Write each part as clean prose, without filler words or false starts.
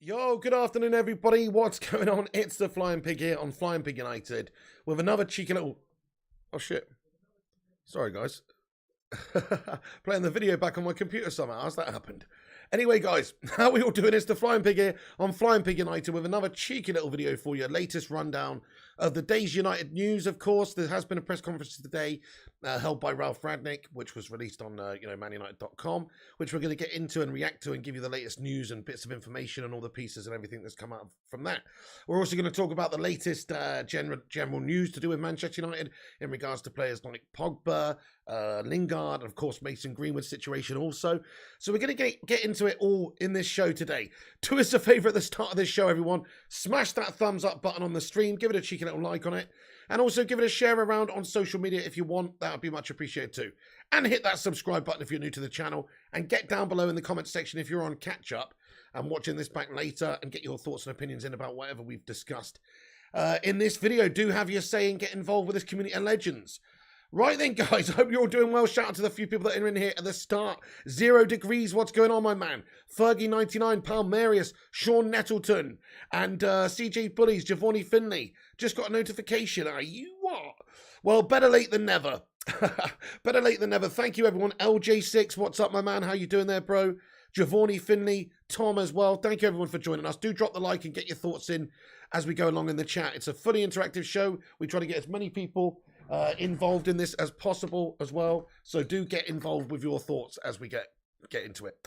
Yo, good afternoon, everybody. What's going on? It's the Flying Pig here on Flying Pig United with another cheeky little... Oh, shit. Sorry, guys. Playing the video back on my computer somehow. How's that happened? Anyway, guys, how we all doing? It's the Flying Pig here on Flying Pig United with another cheeky little video for you. Latest rundown of the day's United news, of course. There has been a press conference today held by Rangnick, which was released on manunited.com, which we're going to get into and react to and give you the latest news and bits of information and all the pieces and everything that's come out from that. We're also going to talk about the latest general news to do with Manchester United in regards to players like Pogba, Lingard, and of course Mason Greenwood's situation also. So we're going to get into it all in this show today. Do us a favour at the start of this show, everyone. Smash that thumbs up button on the stream. Give it a cheeky little like on it. And also give it a share around on social media if you want. That would be much appreciated too. And hit that subscribe button if you're new to the channel. And get down below in the comment section if you're on catch up and watching this back later, and get your thoughts and opinions in about whatever we've discussed in this video. Do have your say and get involved with this community of legends. Right then, guys, I hope you're all doing well. Shout out to the few people that are in here at the start. 0 Degrees, what's going on, my man? Fergie99, Palmerius, Sean Nettleton, and CJ Bullies, Giovanni Finley. Just got a notification. Are you what? Well, better late than never. Better late than never. Thank you, everyone. LJ6, what's up, my man? How you doing there, bro? Giovanni Finley, Tom as well. Thank you, everyone, for joining us. Do drop the like and get your thoughts in as we go along in the chat. It's a fully interactive show. We try to get as many people involved in this as possible as well. So do get involved with your thoughts as we get into it.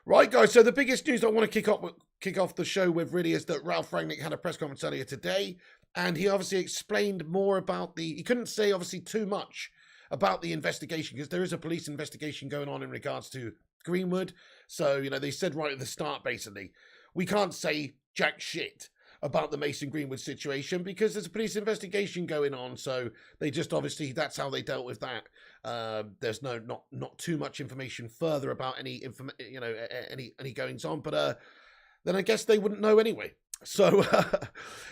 Right, guys, so the biggest news I want to kick off the show with really is that Ralf Rangnick had a press conference earlier today, and he obviously explained more about he couldn't say obviously too much about the investigation because there is a police investigation going on in regards to Greenwood. So, they said right at the start, basically, we can't say jack shit about the Mason Greenwood situation because there's a police investigation going on. So they just obviously, that's how they dealt with that. There's not too much information further about any goings on, but then I guess they wouldn't know anyway. So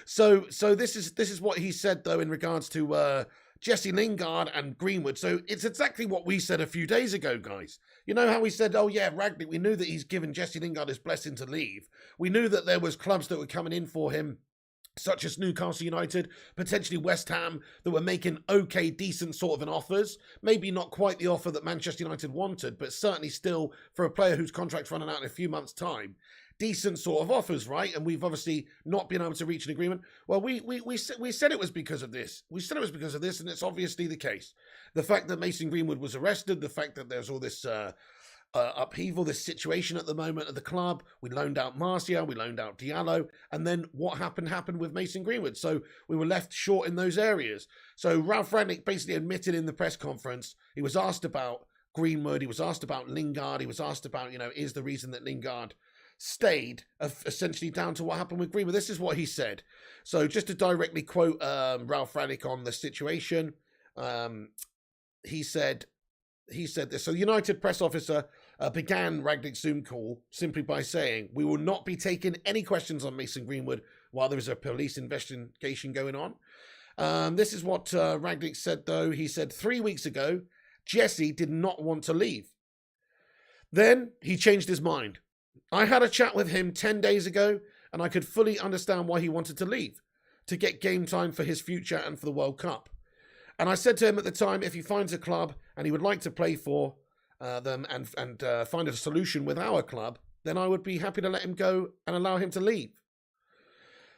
so this is what he said though in regards to Jesse Lingard and Greenwood. So it's exactly what we said a few days ago, guys. You know how we said, oh yeah, Rangnick, we knew that he's given Jesse Lingard his blessing to leave. We knew that there was clubs that were coming in for him, such as Newcastle United, potentially West Ham, that were making okay, decent sort of an offers. Maybe not quite the offer that Manchester United wanted, but certainly still for a player whose contract's running out in a few months' time. Decent sort of offers, right? And we've obviously not been able to reach an agreement. Well, we said it was because of this. We said it was because of this, and it's obviously the case. The fact that Mason Greenwood was arrested, the fact that there's all this upheaval, this situation at the moment at the club. We loaned out Martial, we loaned out Diallo, and then what happened with Mason Greenwood. So we were left short in those areas. So Ralf Rangnick basically admitted in the press conference, he was asked about Greenwood, he was asked about Lingard, he was asked about, is the reason that Lingard stayed essentially down to what happened with Greenwood. This is what he said. So just to directly quote Ralf Rangnick on the situation, he said this. So the United press officer began Rangnick's Zoom call simply by saying, we will not be taking any questions on Mason Greenwood while there is a police investigation going on. This is what Rangnick said, though. He said 3 weeks ago, Jesse did not want to leave. Then he changed his mind. I had a chat with him 10 days ago, and I could fully understand why he wanted to leave, to get game time for his future and for the World Cup. And I said to him at the time, if he finds a club and he would like to play for them and find a solution with our club, then I would be happy to let him go and allow him to leave.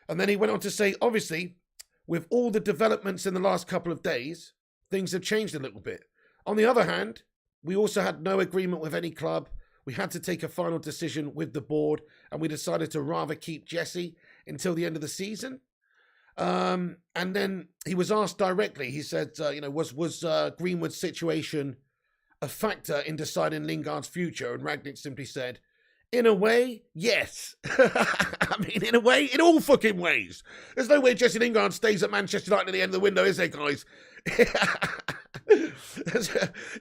And then he went on to say, obviously, with all the developments in the last couple of days, things have changed a little bit. On the other hand, we also had no agreement with any club. We had to take a final decision with the board, and we decided to rather keep Jesse until the end of the season. And then he was asked directly, he said, was Greenwood's situation a factor in deciding Lingard's future? And Rangnick simply said, in a way, yes. I mean, in a way, in all fucking ways. There's no way Jesse Lingard stays at Manchester United at the end of the window, is there, guys?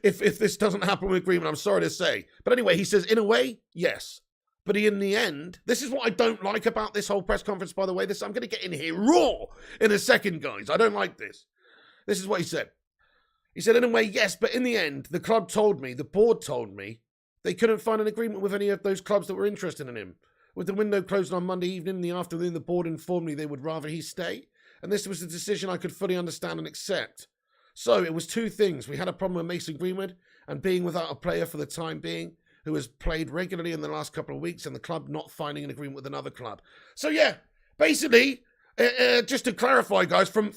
if this doesn't happen with Greenwood, I'm sorry to say. But anyway, he says, in a way, yes. But in the end, this is what I don't like about this whole press conference, by the way. I'm going to get in here raw in a second, guys. I don't like this. This is what he said. He said, in a way, yes, but in the end, the club told me, the board told me, they couldn't find an agreement with any of those clubs that were interested in him. With the window closing on Monday evening in the afternoon, the board informed me they would rather he stay, and this was a decision I could fully understand and accept. So it was two things. We had a problem with Mason Greenwood and being without a player for the time being who has played regularly in the last couple of weeks, and the club not finding an agreement with another club. So yeah, basically, just to clarify, guys, from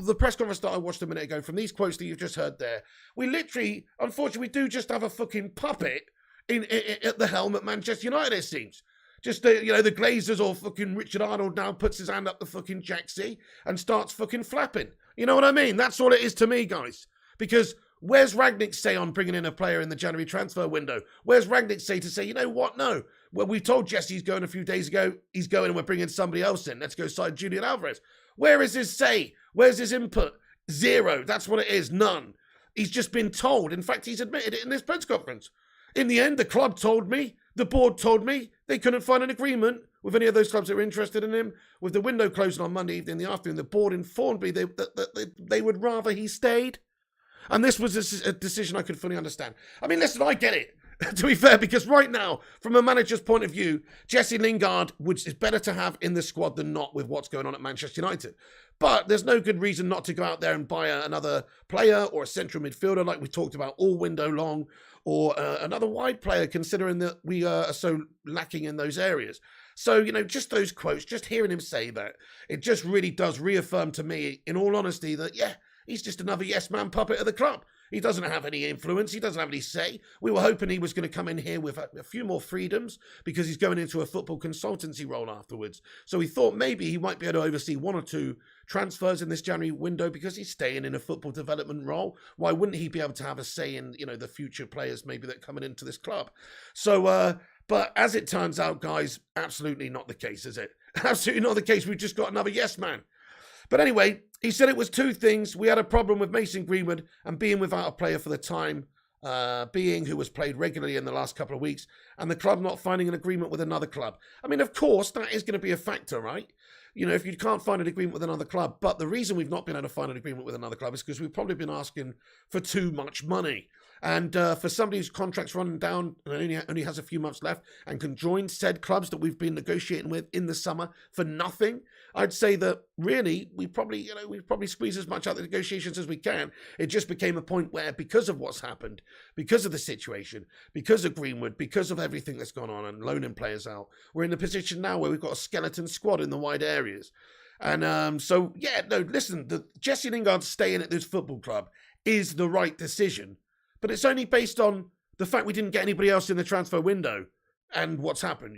the press conference that I watched a minute ago, from these quotes that you've just heard there, we literally, unfortunately, we do just have a fucking puppet at the helm at Manchester United, it seems. Just, the Glazers or fucking Richard Arnold now puts his hand up the fucking jacksie and starts fucking flapping. You know what I mean? That's all it is to me, guys. Because where's Rangnick say on bringing in a player in the January transfer window? Where's Rangnick say to say, you know what, no. Well, we told Jesse he's going a few days ago. He's going and we're bringing somebody else in. Let's go sign Julian Alvarez. Where is his say? Where's his input? Zero. That's what it is. None. He's just been told. In fact, he's admitted it in this press conference. In the end, the club told me, the board told me, they couldn't find an agreement with any of those clubs that were interested in him. With the window closing on Monday evening in the afternoon, the board informed me that they would rather he stayed. And this was a decision I could fully understand. I mean, listen, I get it, to be fair, because right now, from a manager's point of view, Jesse Lingard is better to have in the squad than not with what's going on at Manchester United. But there's no good reason not to go out there and buy another player or a central midfielder like we talked about all window long, or another wide player, considering that we are so lacking in those areas. So, just those quotes, just hearing him say that, it just really does reaffirm to me, in all honesty, that, yeah, he's just another yes-man puppet of the club. He doesn't have any influence. He doesn't have any say. We were hoping he was going to come in here with a few more freedoms because he's going into a football consultancy role afterwards. So we thought maybe he might be able to oversee one or two transfers in this January window because he's staying in a football development role. Why wouldn't he be able to have a say in, the future players maybe that are coming into this club? So, but as it turns out, guys, absolutely not the case, is it? Absolutely not the case. We've just got another yes man. But anyway, he said it was two things. We had a problem with Mason Greenwood and being without a player for the time being who was played regularly in the last couple of weeks, and the club not finding an agreement with another club. I mean, of course, that is going to be a factor, right? If you can't find an agreement with another club. But the reason we've not been able to find an agreement with another club is because we've probably been asking for too much money. And for somebody whose contract's running down and only has a few months left and can join said clubs that we've been negotiating with in the summer for nothing, I'd say that really we probably squeeze as much out of the negotiations as we can. It just became a point where, because of what's happened, because of the situation, because of Greenwood, because of everything that's gone on and loaning players out, we're in a position now where we've got a skeleton squad in the wide areas. And so, yeah, no, listen, the Jesse Lingard staying at this football club is the right decision. But it's only based on the fact we didn't get anybody else in the transfer window and what's happened,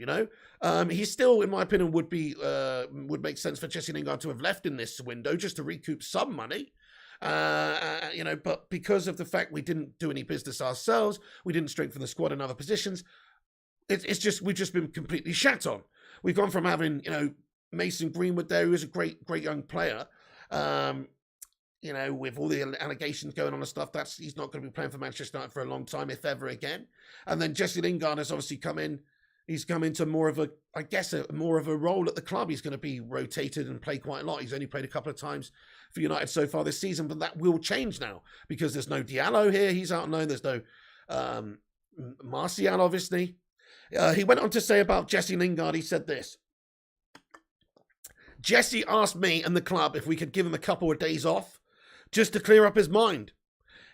He still, in my opinion, would make sense for Jesse Lingard to have left in this window just to recoup some money. But because of the fact we didn't do any business ourselves, we didn't strengthen the squad in other positions, we've just been completely shat on. We've gone from having, Mason Greenwood there, who is a great young player, with all the allegations going on and stuff, he's not going to be playing for Manchester United for a long time, if ever again. And then Jesse Lingard has obviously come in. He's come into more of a role at the club. He's going to be rotated and play quite a lot. He's only played a couple of times for United so far this season, but that will change now because there's no Diallo here. He's out on loan. There's no Martial, obviously. He went on to say about Jesse Lingard, he said this. Jesse asked me and the club if we could give him a couple of days off just to clear up his mind.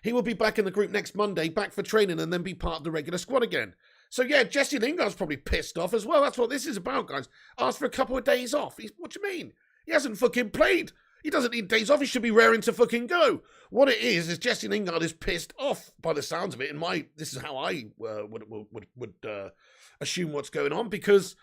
He will be back in the group next Monday, back for training, and then be part of the regular squad again. So yeah, Jesse Lingard's probably pissed off as well. That's what this is about, guys. Ask for a couple of days off. What do you mean? He hasn't fucking played. He doesn't need days off. He should be raring to fucking go. What it is Jesse Lingard is pissed off by the sounds of it. This is how I would assume what's going on, because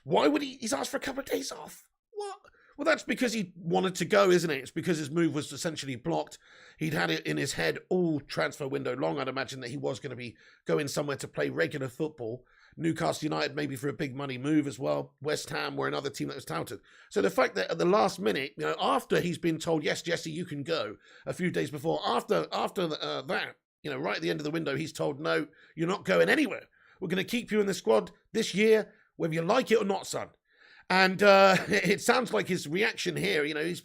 why would he's asked for a couple of days off? What? Well, that's because he wanted to go, isn't it? It's because his move was essentially blocked. He'd had it in his head all transfer window long. I'd imagine that he was going to be going somewhere to play regular football. Newcastle United maybe for a big money move as well. West Ham were another team that was touted. So the fact that at the last minute, after he's been told, yes, Jesse, you can go, a few days before, after that, right at the end of the window, he's told, no, you're not going anywhere. We're going to keep you in the squad this year, whether you like it or not, son. And it sounds like his reaction here, he's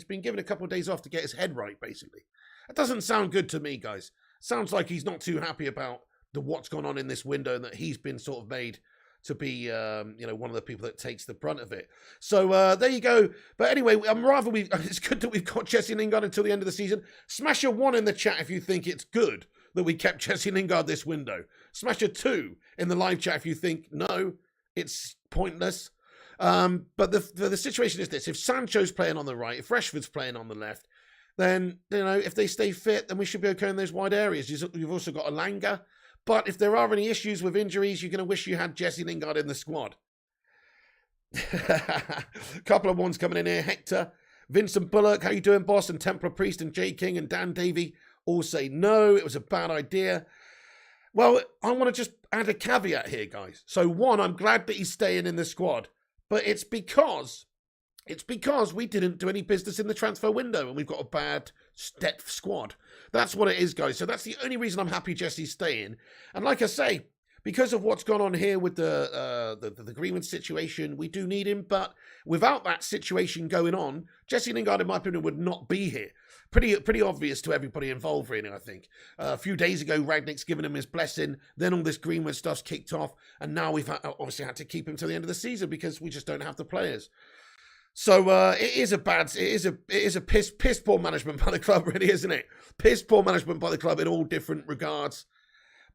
been given a couple of days off to get his head right, basically. That doesn't sound good to me, guys. Sounds like he's not too happy about what's gone on in this window and that he's been sort of made to be, you know, one of the people that takes the brunt of it. So there you go. But anyway, it's good that we've got Jesse Lingard until the end of the season. Smash a 1 in the chat if you think it's good that we kept Jesse Lingard this window. Smash a 2 in the live chat if you think, no, it's pointless. But the situation is this. If Sancho's playing on the right, if Rashford's playing on the left, then, you know, if they stay fit, then we should be okay in those wide areas. You've also got Elanga. But if there are any issues with injuries, you're going to wish you had Jesse Lingard in the squad. Couple of ones coming in here. Hector, Vincent Bullock, how you doing, boss? And Templar Priest and Jay King and Dan Davey all say no, it was a bad idea. Well, I want to just add a caveat here, guys. So one, I'm glad that he's staying in the squad, but it's because we didn't do any business in the transfer window and we've got a bad depth squad. That's what it is, guys. So that's the only reason I'm happy Jesse's staying. And like I say, because of what's gone on here with the Greenwood situation, we do need him. But without that situation going on, Jesse Lingard, in my opinion, would not be here. Pretty obvious to everybody involved, really, I think. A few days ago, Rangnick's given him his blessing. Then all this Greenwood stuff's kicked off. And now we've obviously had to keep him till the end of the season because we just don't have the players. So it is a piss poor management by the club, really, isn't it? Piss poor management by the club in all different regards.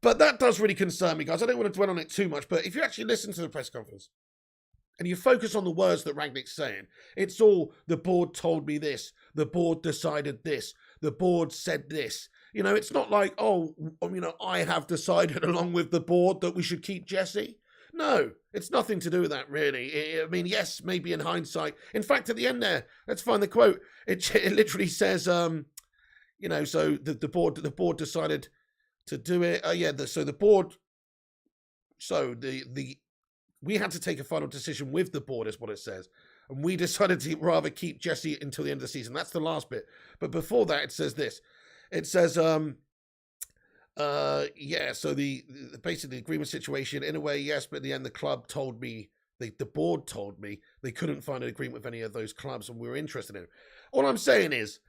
But that does really concern me, guys. I don't want to dwell on it too much, but if you actually listen to the press conference and you focus on the words that Rangnick's saying, it's all, the board told me this, the board decided this, the board said this. You know, it's not like, oh, you know, I have decided along with the board that we should keep Jesse. No, it's nothing to do with that, really. I mean, yes, maybe in hindsight. In fact, at the end there, let's find the quote. It literally says, you know, so the board decided to do it. We had to take a final decision with the board, is what it says. And we decided to rather keep Jesse until the end of the season. That's the last bit. But before that, it says this. It says, so basically the agreement situation, in a way, yes, but in the end, the club told me, the board told me they couldn't find an agreement with any of those clubs and we were interested in it. All I'm saying is,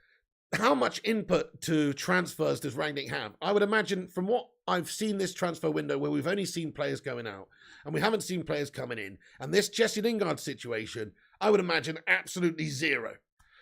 how much input to transfers does Rangnick have? I would imagine from what I've seen this transfer window where we've only seen players going out and we haven't seen players coming in, and this Jesse Lingard situation, I would imagine absolutely zero.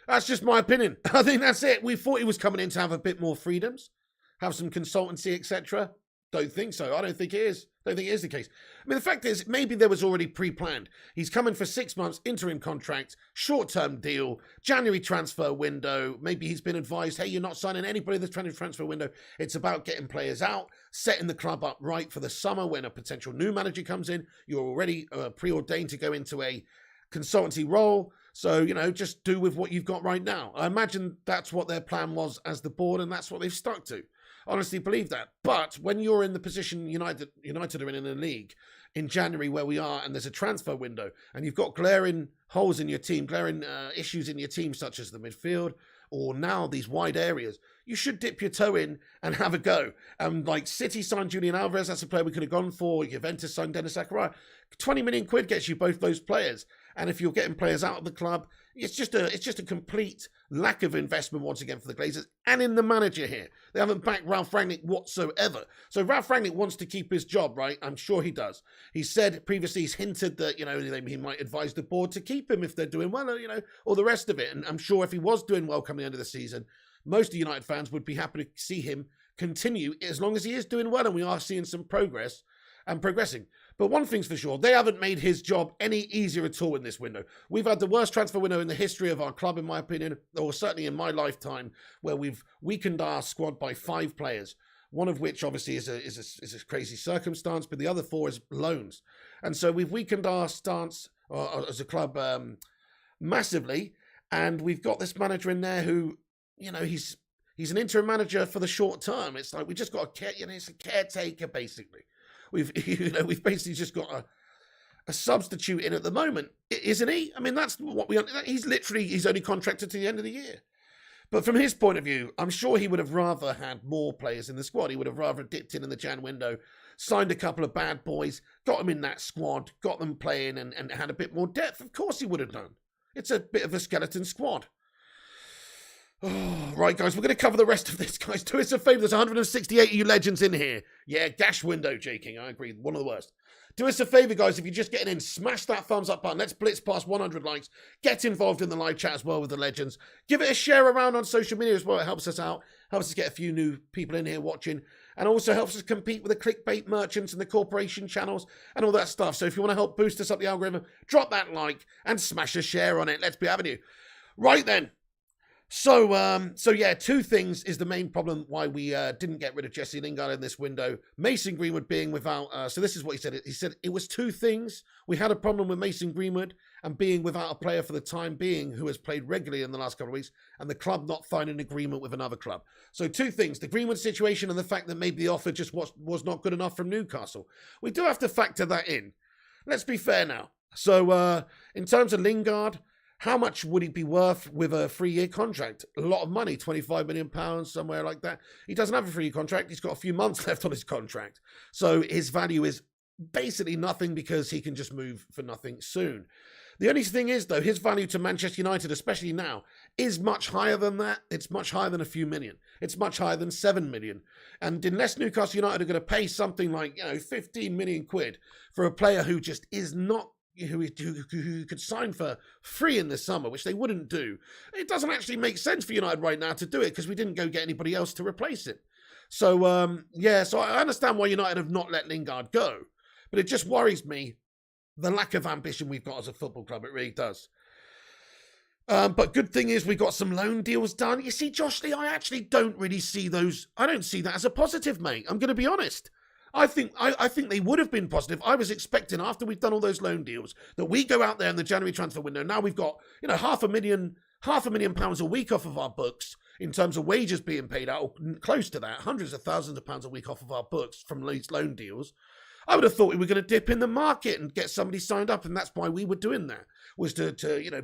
That's just my opinion. I think that's it. We thought he was coming in to have a bit more freedoms, have some consultancy, etc. Don't think so. I don't think it is. Don't think it is the case. I mean, the fact is, maybe there was already pre-planned. He's coming for 6 months, interim contract, short-term deal, January transfer window. Maybe he's been advised, hey, you're not signing anybody in the transfer window. It's about getting players out, setting the club up right for the summer when a potential new manager comes in. You're already preordained to go into a consultancy role. So, you know, just do with what you've got right now. I imagine that's what their plan was as the board, and that's what they've stuck to. Honestly believe that. But when you're in the position United are in the league in January where we are, and there's a transfer window, and you've got glaring holes in your team, glaring issues in your team, such as the midfield, or now these wide areas, you should dip your toe in and have a go. Like City signed Julian Alvarez, that's a player we could have gone for. Juventus signed Dennis Zakaria. 20 million quid gets you both those players. And if you're getting players out of the club, it's just a complete lack of investment once again for the Glazers and in the manager here. They haven't backed Ralph Rangnick whatsoever. So Ralph Rangnick wants to keep his job, right? I'm sure he does. He said previously, he's hinted that, you know, he might advise the board to keep him if they're doing well, you know, all the rest of it. And I'm sure if he was doing well coming into the season, most of United fans would be happy to see him continue as long as he is doing well and we are seeing some progress and progressing. But one thing's for sure, they haven't made his job any easier at all in this window. We've had the worst transfer window in the history of our club, in my opinion, or certainly in my lifetime, where we've weakened our squad by 5 players, one of which obviously is a crazy circumstance, but the other 4 is loans. And so we've weakened our stance as a club massively, and we've got this manager in there who, you know, he's an interim manager for the short term. It's like we just got it's a caretaker basically. We've basically just got a substitute in at the moment, isn't he? I mean, that's what he's only contracted to the end of the year. But from his point of view, I'm sure he would have rather had more players in the squad. He would have rather dipped in the Jan window, signed a couple of bad boys, got them in that squad, got them playing and had a bit more depth. Of course he would have done. It's a bit of a skeleton squad. Oh, right, guys, we're going to cover the rest of this, guys. Do us a favour. There's 168 of you legends in here. Yeah, gash window, J. King. I agree. One of the worst. Do us a favor, guys, if you're just getting in, smash that thumbs up button. Let's blitz past 100 likes. Get involved in the live chat as well with the legends. Give it a share around on social media as well. It helps us out. Helps us get a few new people in here watching. And also helps us compete with the clickbait merchants and the corporation channels and all that stuff. So if you want to help boost us up the algorithm, drop that like and smash a share on it. Let's be having you. Right then. So yeah, two things is the main problem why we didn't get rid of Jesse Lingard in this window. Mason Greenwood being without, so this is what he said. He said it was two things. We had a problem with Mason Greenwood and being without a player for the time being who has played regularly in the last couple of weeks, and the club not finding an agreement with another club. So two things, the Greenwood situation and the fact that maybe the offer just was not good enough from Newcastle. We do have to factor that in. Let's be fair now. So in terms of Lingard, how much would he be worth with a 3-year contract? A lot of money, £25 million, somewhere like that. He doesn't have a 3-year contract. He's got a few months left on his contract. So his value is basically nothing because he can just move for nothing soon. The only thing is, though, his value to Manchester United, especially now, is much higher than that. It's much higher than a few million. It's much higher than 7 million. And unless Newcastle United are going to pay something like, 15 million quid for a player who just is not who could sign for free in the summer, which they wouldn't do. It doesn't actually make sense for United right now to do it because we didn't go get anybody else to replace him. So, so I understand why United have not let Lingard go, but it just worries me, the lack of ambition we've got as a football club. It really does. But good thing is we got some loan deals done. You see, Josh Lee, I actually don't really see those. I don't see that as a positive, mate. I'm going to be honest. I think they would have been positive. I was expecting after we've done all those loan deals that we go out there in the January transfer window. Now we've got £500,000 a week off of our books in terms of wages being paid out, or close to that, hundreds of thousands of pounds a week off of our books from these loan deals. I would have thought we were going to dip in the market and get somebody signed up, and that's why we were doing that, was to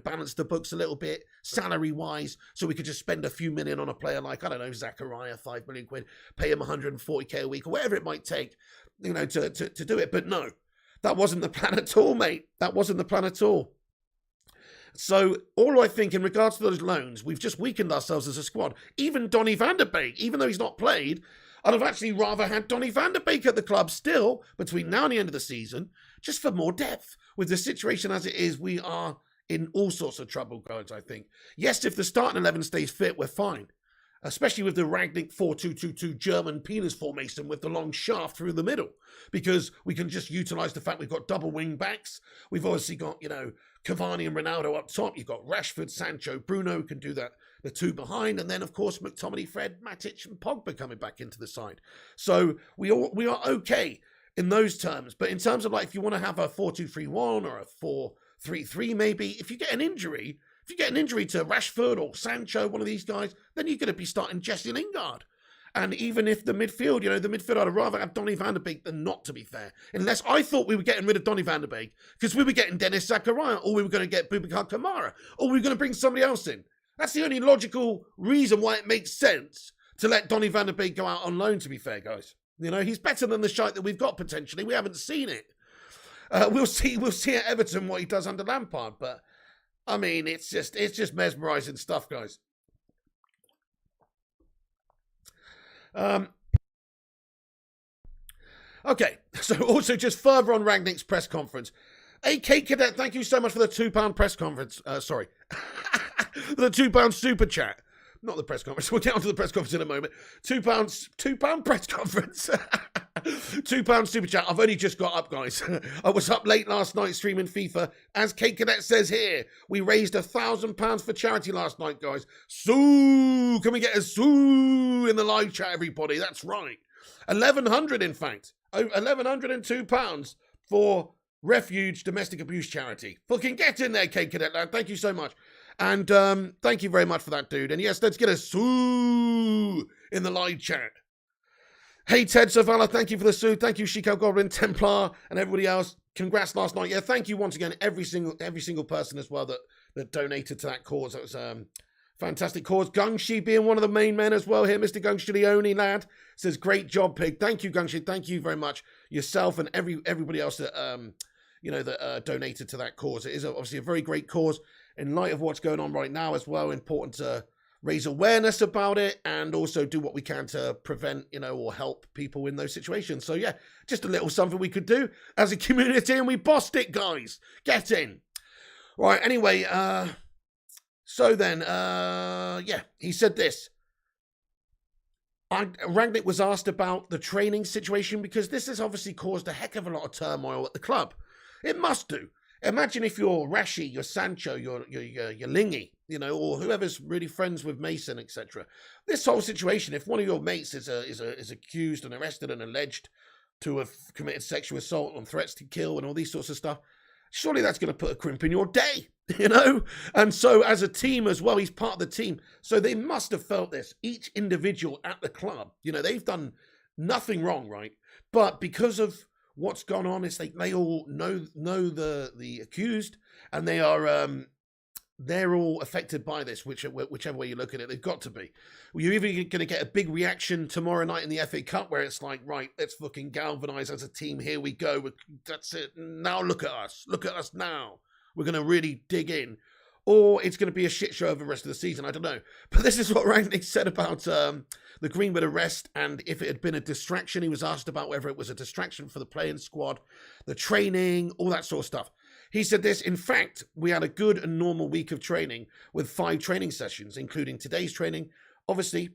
balance the books a little bit salary-wise, so we could just spend a few million on a player like, I don't know, Zachariah, 5 million quid, pay him 140k a week, or whatever it might take, to do it. But no, that wasn't the plan at all, mate. That wasn't the plan at all. So all I think in regards to those loans, we've just weakened ourselves as a squad. Even Donny van der Beek, even though he's not played, I'd have actually rather had Donny van der Beek at the club still between now and the end of the season, just for more depth. With the situation as it is, we are in all sorts of trouble, guys, I think. Yes, if the starting 11 stays fit, we're fine. Especially with the Rangnick 4-2-2-2 German penis formation with the long shaft through the middle. Because we can just utilise the fact we've got double wing backs. We've obviously got, Cavani and Ronaldo up top. You've got Rashford, Sancho, Bruno can do that. The two behind, and then of course McTominay, Fred, Matic, and Pogba coming back into the side. So we are okay in those terms. But in terms of like if you want to have a 4-2-3-1 or a 4-3-3 maybe, if you get an injury to Rashford or Sancho, one of these guys, then you're going to be starting Jesse Lingard. And even if the midfield, I'd rather have Donny van der Beek than not, to be fair. Unless I thought we were getting rid of Donny van der Beek because we were getting Dennis Zakaria, or we were going to get Boubacar Kamara, or we were going to bring somebody else in. That's the only logical reason why it makes sense to let Donny van der Beek go out on loan, to be fair, guys. He's better than the shite that we've got potentially. We haven't seen it. We'll see at Everton what he does under Lampard, but I mean, it's just mesmerising stuff, guys. Okay, so also just further on Rangnick's press conference. Hey, Kate Cadet, thank you so much for the £2 press conference. Sorry. The £2 super chat. Not the press conference. We'll get onto the press conference in a moment. £2 press conference. £2 super chat. I've only just got up, guys. I was up late last night streaming FIFA. As Kate Cadet says here, we raised £1,000 for charity last night, guys. Sue! Can we get a sue in the live chat, everybody? That's right. 1,100, in fact. £1,102 for Refuge Domestic Abuse Charity. Fucking get in there, Kate Cadet lad. Thank you so much. And thank you very much for that, dude. And yes, let's get a sue in the live chat. Hey, Ted Savala, thank you for the sue. Thank you, Chico Goblin, Templar, and everybody else. Congrats last night. Yeah, thank you once again, every single person as well that donated to that cause. That was fantastic cause. Gungshi being one of the main men as well here. Mr. Gungshi, the only lad, says, great job, Pig. Thank you, Gungshi. Thank you very much. Yourself and everybody else that that donated to that cause. It is obviously a very great cause in light of what's going on right now as well. Important to raise awareness about it, and also do what we can to prevent, or help people in those situations. So yeah, just a little something we could do as a community, and we bossed it, guys. Get in. Right, anyway, so then, yeah, he said this. Rangnick was asked about the training situation, because this has obviously caused a heck of a lot of turmoil at the club. It must do. Imagine if you're Rashi, you're Sancho, you're Lingy, or whoever's really friends with Mason, etc. This whole situation, if one of your mates is accused and arrested and alleged to have committed sexual assault and threats to kill and all these sorts of stuff, surely that's going to put a crimp in your day, And so as a team as well, he's part of the team. So they must have felt this. Each individual at the club, they've done nothing wrong, right? But because of what's gone on, is they all know the accused, and they're all affected by this, whichever way you look at it. They've got to be. You're even going to get a big reaction tomorrow night in the FA Cup, where it's like, right, let's fucking galvanise as a team. Here we go. That's it. Now look at us. Look at us now. We're going to really dig in. Or it's going to be a shit show over the rest of the season. I don't know. But this is what Rangnick said about the Greenwood arrest, and if it had been a distraction. He was asked about whether it was a distraction for the playing squad, the training, all that sort of stuff. He said this: in fact, we had a good and normal week of training with 5 training sessions, including today's training. Obviously,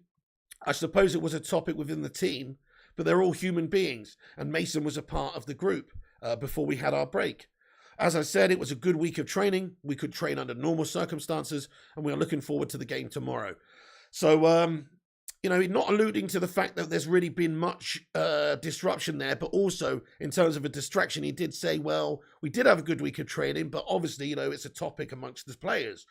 I suppose it was a topic within the team, but they're all human beings, and Mason was a part of the group before we had our break. As I said, it was a good week of training. We could train under normal circumstances, and we are looking forward to the game tomorrow. So, not alluding to the fact that there's really been much disruption there, but also in terms of a distraction, he did say, well, we did have a good week of training, but obviously, it's a topic amongst the players.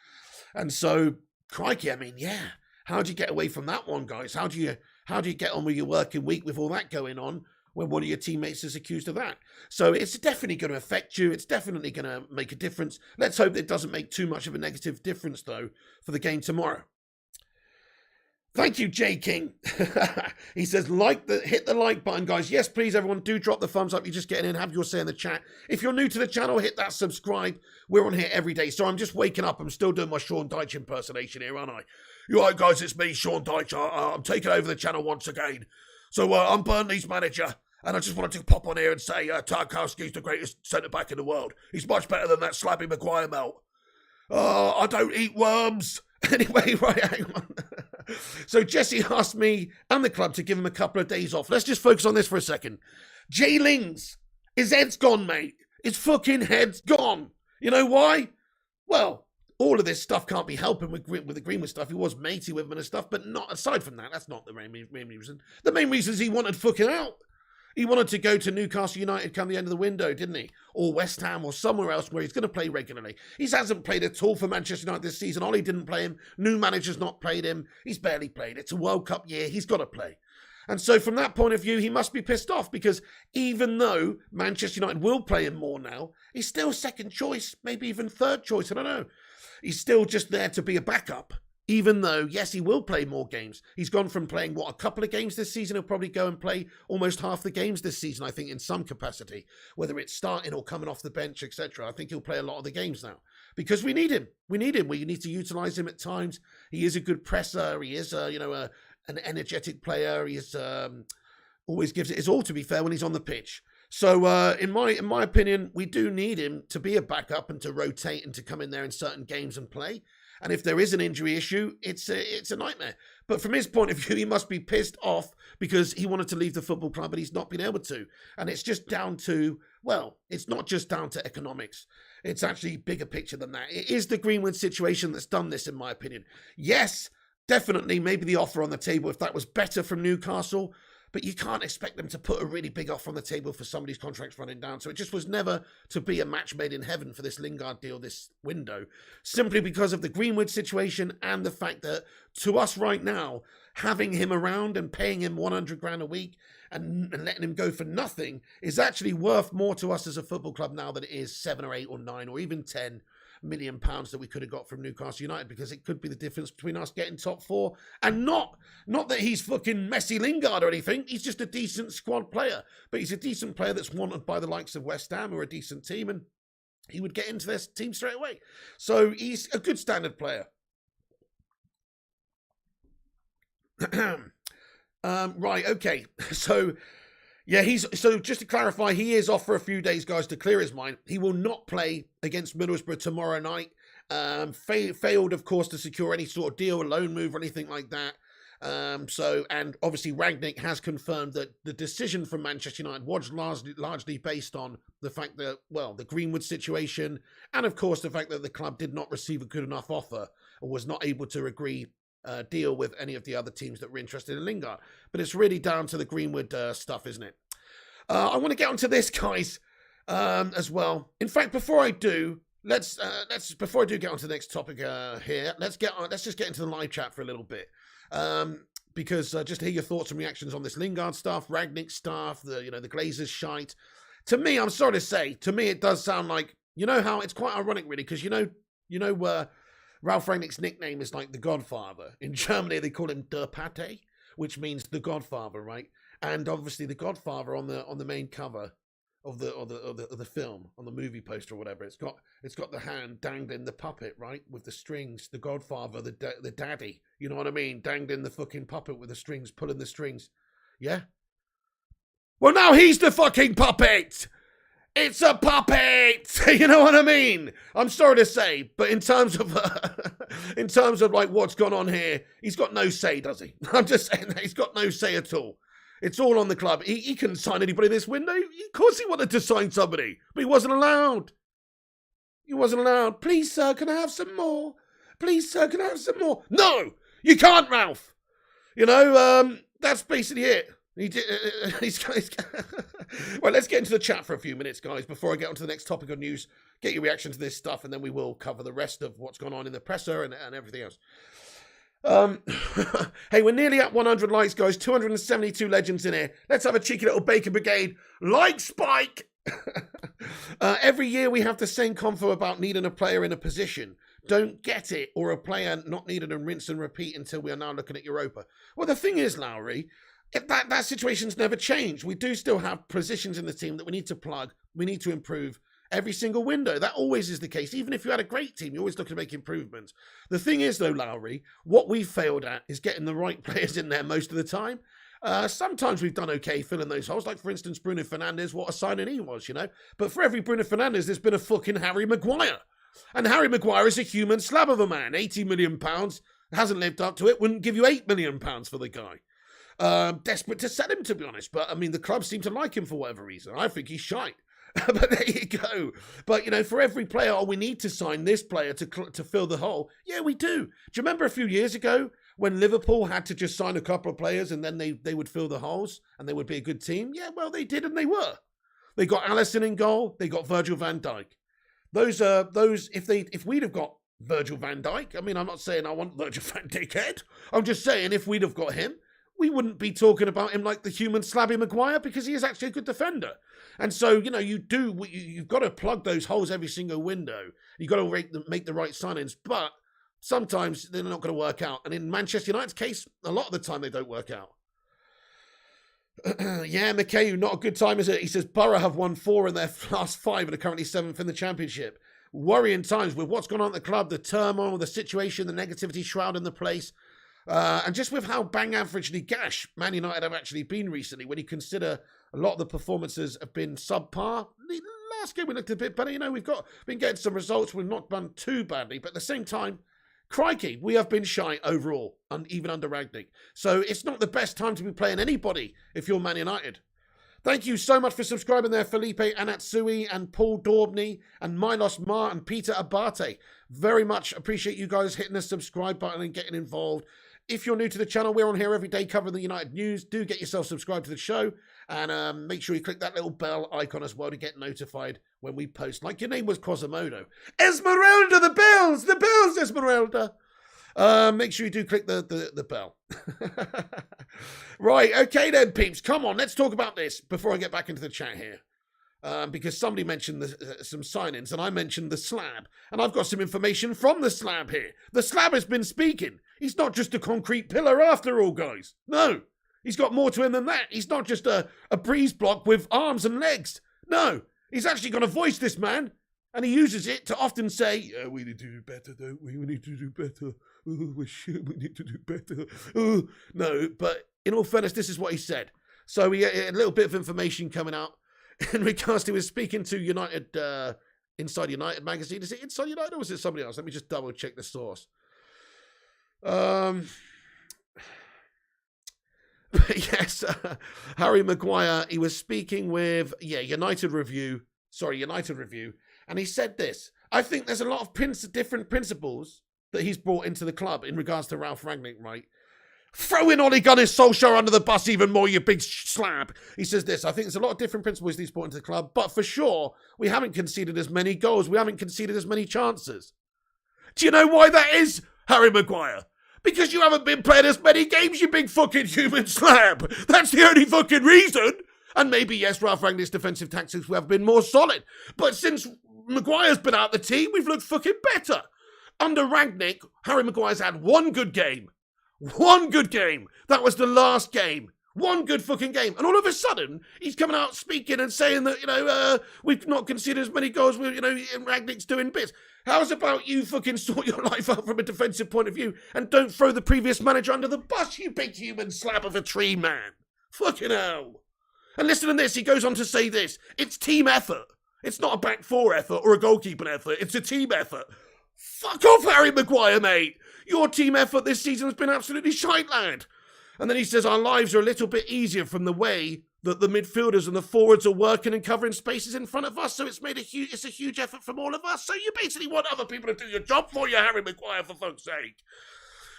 And so, crikey, yeah, how do you get away from that one, guys? How do you get on with your working week with all that going on, when one of your teammates is accused of that? So it's definitely going to affect you. It's definitely going to make a difference. Let's hope it doesn't make too much of a negative difference, though, for the game tomorrow. Thank you, J King. He says, hit the like button, guys. Yes, please, everyone, do drop the thumbs up. You're just getting in. Have your say in the chat. If you're new to the channel, hit that subscribe. We're on here every day. So I'm just waking up. I'm still doing my Sean Dijk impersonation here, aren't I? You all right, guys? It's me, Sean Dijk. I'm taking over the channel once again. So I'm Burnley's manager. And I just wanted to pop on here and say Tarkowski's the greatest centre-back in the world. He's much better than that Slabby Maguire melt. I don't eat worms. Anyway, right, hang on. So Jesse asked me and the club to give him a couple of days off. Let's just focus on this for a second. Jay Lings, his head's gone, mate. His fucking head's gone. You know why? Well, all of this stuff can't be helping with the Greenwood stuff. He was matey with him and stuff, but not aside from that. That's not the main reason. The main reason is he wanted fucking out. He wanted to go to Newcastle United come the end of the window, didn't he? Or West Ham or somewhere else where he's going to play regularly. He hasn't played at all for Manchester United this season. Ollie didn't play him. New manager's not played him. He's barely played. It's a World Cup year. He's got to play. And so from that point of view, he must be pissed off, because even though Manchester United will play him more now, he's still second choice, maybe even third choice. I don't know. He's still just there to be a backup. Even though, yes, he will play more games. He's gone from playing, a couple of games this season. He'll probably go and play almost half the games this season, I think, in some capacity. Whether it's starting or coming off the bench, etc. I think he'll play a lot of the games now. Because we need him. We need him. We need to utilise him at times. He is a good presser. He is, an energetic player. He is always gives it his all, to be fair, when he's on the pitch. So, in my opinion, we do need him to be a backup and to rotate and to come in there in certain games and play. And if there is an injury issue, it's a nightmare. But from his point of view, he must be pissed off because he wanted to leave the football club, but he's not been able to. And it's just down to, it's not just down to economics. It's actually bigger picture than that. It is the Greenwood situation that's done this, in my opinion. Yes, definitely, maybe the offer on the table, if that was better from Newcastle, but you can't expect them to put a really big offer on the table for somebody's contract's running down. So it just was never to be a match made in heaven for this Lingard deal this window, simply because of the Greenwood situation and the fact that to us right now, having him around and paying him 100 grand a week and letting him go for nothing is actually worth more to us as a football club now than it is 7 or 8 or 9 or even 10 million pounds that we could have got from Newcastle United, because it could be the difference between us getting top 4 and not that he's fucking Messi Lingard or anything. He's just a decent squad player, but he's a decent player that's wanted by the likes of West Ham, or a decent team, and he would get into their team straight away. So he's a good standard player. Right, okay. So, yeah, so just to clarify, he is off for a few days, guys, to clear his mind. He will not play against Middlesbrough tomorrow night. Failed, of course, to secure any sort of deal, a loan move or anything like that. And obviously Rangnick has confirmed that the decision from Manchester United was largely based on the fact that, well, the Greenwood situation, and of course the fact that the club did not receive a good enough offer or was not able to agree deal with any of the other teams that were interested in Lingard. But it's really down to the Greenwood stuff, isn't it? I want to get onto this, guys, as well. In fact, before I do, before I do get onto the next topic here, let's just get into the live chat for a little bit. Because just to hear your thoughts and reactions on this Lingard stuff, Rangnick stuff, the Glazers shite. To me, I'm sorry to say, to me it does sound like, you know how it's quite ironic really, because you know Ralph Rangnick's nickname is like the Godfather. In Germany they call him Der Pate, which means the Godfather, right? And obviously the Godfather on the main cover of the film, on the movie poster or whatever, it's got the hand dangling the puppet, right, with the strings. The Godfather, the daddy, you know what I mean, dangling the fucking puppet with the strings, pulling the strings. Yeah. Well, now he's the fucking puppet. It's a puppet. You know what I mean? I'm sorry to say, but in terms of like what's gone on here, he's got no say, does he? I'm just saying that he's got no say at all. It's all on the club. He couldn't sign anybody this window. Of course he wanted to sign somebody, but he wasn't allowed. He wasn't allowed. Please, sir, can I have some more? Please, sir, can I have some more? No, you can't, Ralph. You know, that's basically it. Well, let's get into the chat for a few minutes, guys, before I get on to the next topic of news. Get your reaction to this stuff, and then we will cover the rest of what's gone on in the presser and everything else. Hey, we're nearly at 100 likes, guys. 272 legends in here. Let's have a cheeky little bacon brigade. Like spike! Every year we have the same convo about needing a player in a position. Don't get it, or a player not needed and rinse and repeat until we are now looking at Europa. Well, the thing is, Lowry, that situation's never changed. We do still have positions in the team that we need to plug, we need to improve every single window. That always is the case. Even if you had a great team, you always look to make improvements. The thing is, though, Lowry, what we've failed at is getting the right players in there most of the time. Sometimes we've done okay filling those holes, like, for instance, Bruno Fernandes, what a signing he was, you know. But for every Bruno Fernandes, there's been a fucking Harry Maguire. And Harry Maguire is a human slab of a man. £80 million, hasn't lived up to it, wouldn't give you £8 million for the guy. Desperate to sell him, to be honest. But, I mean, the club seem to like him for whatever reason. I think he's shite. But there you go. But, you know, for every player, we need to sign this player to fill the hole. Yeah, we do. Do you remember a few years ago when Liverpool had to just sign a couple of players and then they would fill the holes and they would be a good team? Yeah, well, they did and they were. They got Alisson in goal. They got Virgil van Dijk. If we'd have got Virgil van Dijk, I mean, I'm not saying I want Virgil van Dijk head. I'm just saying if we'd have got him, we wouldn't be talking about him like the human slabby Maguire, because he is actually a good defender. And so, you know, you've got to plug those holes every single window. You've got to make the right signings, but sometimes they're not going to work out. And in Manchester United's case, a lot of the time they don't work out. Yeah, Mikhail, not a good time, is it? He says Borough have won 4 in their last 5 and are currently 7th in the Championship. Worrying times with what's gone on at the club, the turmoil, the situation, the negativity shrouding the place. And just with how bang averagely gash Man United have actually been recently, when you consider a lot of the performances have been subpar. Last game we looked a bit better. You know, we've been getting some results. We've not done too badly. But at the same time, crikey, we have been shy overall, and even under Rangnick. So it's not the best time to be playing anybody if you're Man United. Thank you so much for subscribing there, Felipe Anatsui and Paul Daubney and Milos Mar and Peter Abate. Very much appreciate you guys hitting the subscribe button and getting involved. If you're new to the channel, we're on here every day covering the United news. Do get yourself subscribed to the show, and make sure you click that little bell icon as well to get notified when we post. Like your name was Quasimodo. Esmeralda, the bells, Esmeralda. Make sure you do click the bell. Right, okay then, peeps. Come on, let's talk about this before I get back into the chat here. Because somebody mentioned some signings, and I mentioned the slab. And I've got some information from the slab here. The slab has been speaking. He's not just a concrete pillar after all, guys. No, he's got more to him than that. He's not just a breeze block with arms and legs. No, he's actually got a voice, this man. And he uses it to often say, yeah, we need to do better, don't we? We need to do better. Oh, we're shit. We need to do better. Oh, no, but in all fairness, this is what he said. So we a little bit of information coming out in regards to his speaking to United, Inside United magazine. Is it Inside United or was it somebody else? Let me just double check the source. Yes, Harry Maguire, he was speaking with, United Review, and he said this: I think there's a lot of different principles that he's brought into the club in regards to Ralph Rangnick, right? Throwing Ole Gunnar Solskjaer under the bus even more, you big slab. He says this: I think there's a lot of different principles he's brought into the club, but for sure, we haven't conceded as many goals. We haven't conceded as many chances. Do you know why that is, Harry Maguire? Because you haven't been playing as many games, you big fucking human slab. That's the only fucking reason. And maybe, yes, Ralph Rangnick's defensive tactics have been more solid. But since Maguire's been out the team, we've looked fucking better. Under Rangnick, Harry Maguire's had one good game. One good game. That was the last game. One good fucking game. And all of a sudden, he's coming out speaking and saying that, we've not conceded as many goals, Rangnick's doing bits. How's about you fucking sort your life out from a defensive point of view and don't throw the previous manager under the bus, you big human slab of a tree, man. Fucking hell. And listen to this, he goes on to say this: it's team effort. It's not a back four effort or a goalkeeping effort. It's a team effort. Fuck off, Harry Maguire, mate. Your team effort this season has been absolutely shite, lad. And then he says our lives are a little bit easier from the way that the midfielders and the forwards are working and covering spaces in front of us, so it's a huge effort from all of us. So you basically want other people to do your job for you, Harry Maguire, for fuck's sake.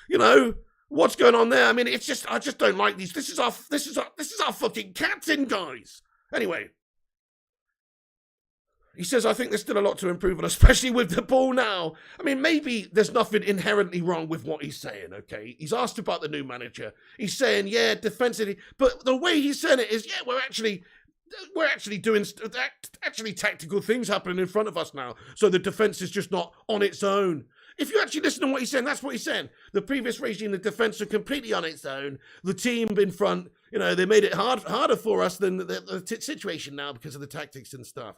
You know, what's going on there? I mean, I just don't like these. This is our fucking captain, guys. Anyway, he says, I think there's still a lot to improve on, especially with the ball now. I mean, maybe there's nothing inherently wrong with what he's saying, okay? He's asked about the new manager. He's saying, yeah, defensively. But the way he's saying it is, yeah, we're actually doing tactical things happening in front of us now. So the defense is just not on its own. If you actually listen to what he's saying, that's what he's saying. The previous regime, the defense are completely on its own. The team in front, they made it harder for us than the situation now because of the tactics and stuff.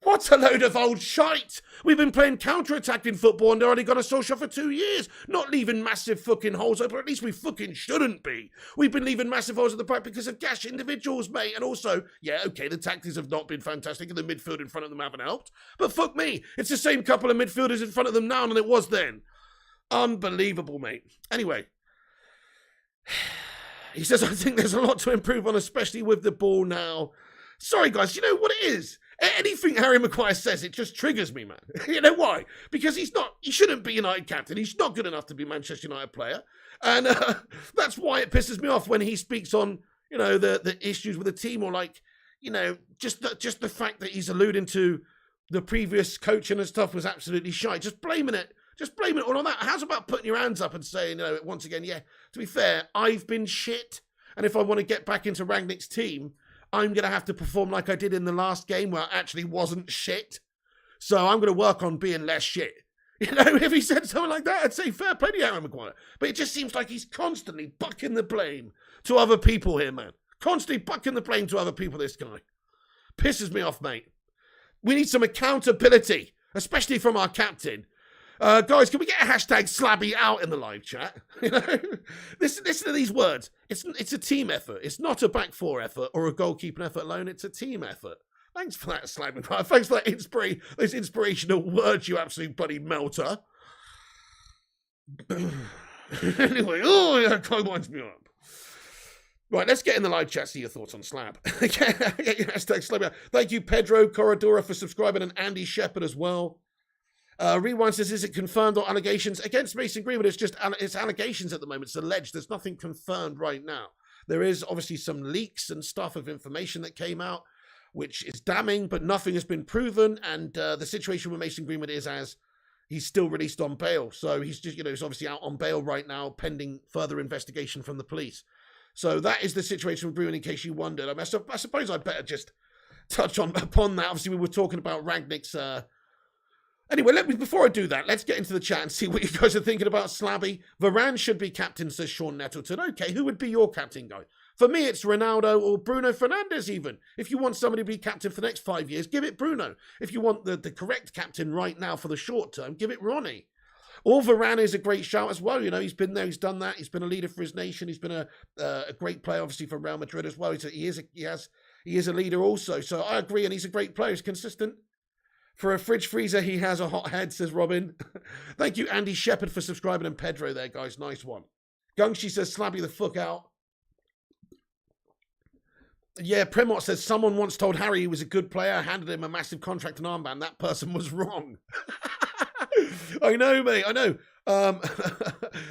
What a load of old shite! We've been playing counter-attacking football and they're only got a Solskjaer for 2 years. Not leaving massive fucking holes open, or at least we fucking shouldn't be. We've been leaving massive holes at the back because of gash individuals, mate. And also, yeah, okay, the tactics have not been fantastic and the midfield in front of them haven't helped. But fuck me, it's the same couple of midfielders in front of them now than it was then. Unbelievable, mate. Anyway, he says, I think there's a lot to improve on, especially with the ball now. Sorry, guys, you know what it is? Anything Harry Maguire says, it just triggers me, man. You know why? Because he shouldn't be United captain. He's not good enough to be Manchester United player. And that's why it pisses me off when he speaks on, the issues with the team, or just the fact that he's alluding to the previous coaching and stuff was absolutely shite. Just blaming it all on that. How's about putting your hands up and saying, once again, yeah, to be fair, I've been shit. And if I want to get back into Rangnick's team, I'm going to have to perform like I did in the last game where I actually wasn't shit. So I'm going to work on being less shit. If he said something like that, I'd say fair play to Harry Maguire. But it just seems like he's constantly bucking the blame to other people here, man. Constantly bucking the blame to other people, this guy. Pisses me off, mate. We need some accountability, especially from our captain. Guys, can we get a hashtag Slabby out in the live chat? Listen to these words. It's a team effort. It's not a back four effort or a goalkeeping effort alone. It's a team effort. Thanks for that, Slabby. Thanks for that those inspirational words, you absolute bloody melter. Anyway, that winds me up. Right, let's get in the live chat, see your thoughts on Slab. Hashtag Slabby out. Thank you, Pedro Corredora, for subscribing, and Andy Shepherd as well. Rewind says, is it confirmed or allegations? Against Mason Greenwood, it's allegations at the moment. It's alleged. There's nothing confirmed right now. There is obviously some leaks and stuff of information that came out, which is damning, but nothing has been proven. And the situation with Mason Greenwood is as he's still released on bail. So he's just, he's obviously out on bail right now, pending further investigation from the police. So that is the situation with Greenwood, in case you wondered. I mean, I suppose I'd better just touch upon that. Obviously, we were talking about Rangnick's... Anyway, before I do that, let's get into the chat and see what you guys are thinking about Slabby. Varane should be captain, says Sean Nettleton. Okay, who would be your captain, guy? For me, it's Ronaldo or Bruno Fernandes even. If you want somebody to be captain for the next 5 years, give it Bruno. If you want the correct captain right now for the short term, give it Ronnie. Or Varane is a great shout as well. You know, he's been there, he's done that. He's been a leader for his nation. He's been a great player, obviously, for Real Madrid as well. He is a leader also. So I agree, and he's a great player. He's consistent. For a fridge freezer, he has a hot head, says Robin. Thank you, Andy Shepherd, for subscribing, and Pedro there, guys. Nice one. Gungshi says, slap you the fuck out. Yeah, Premot says, someone once told Harry he was a good player, handed him a massive contract and armband. That person was wrong. I know, mate, I know.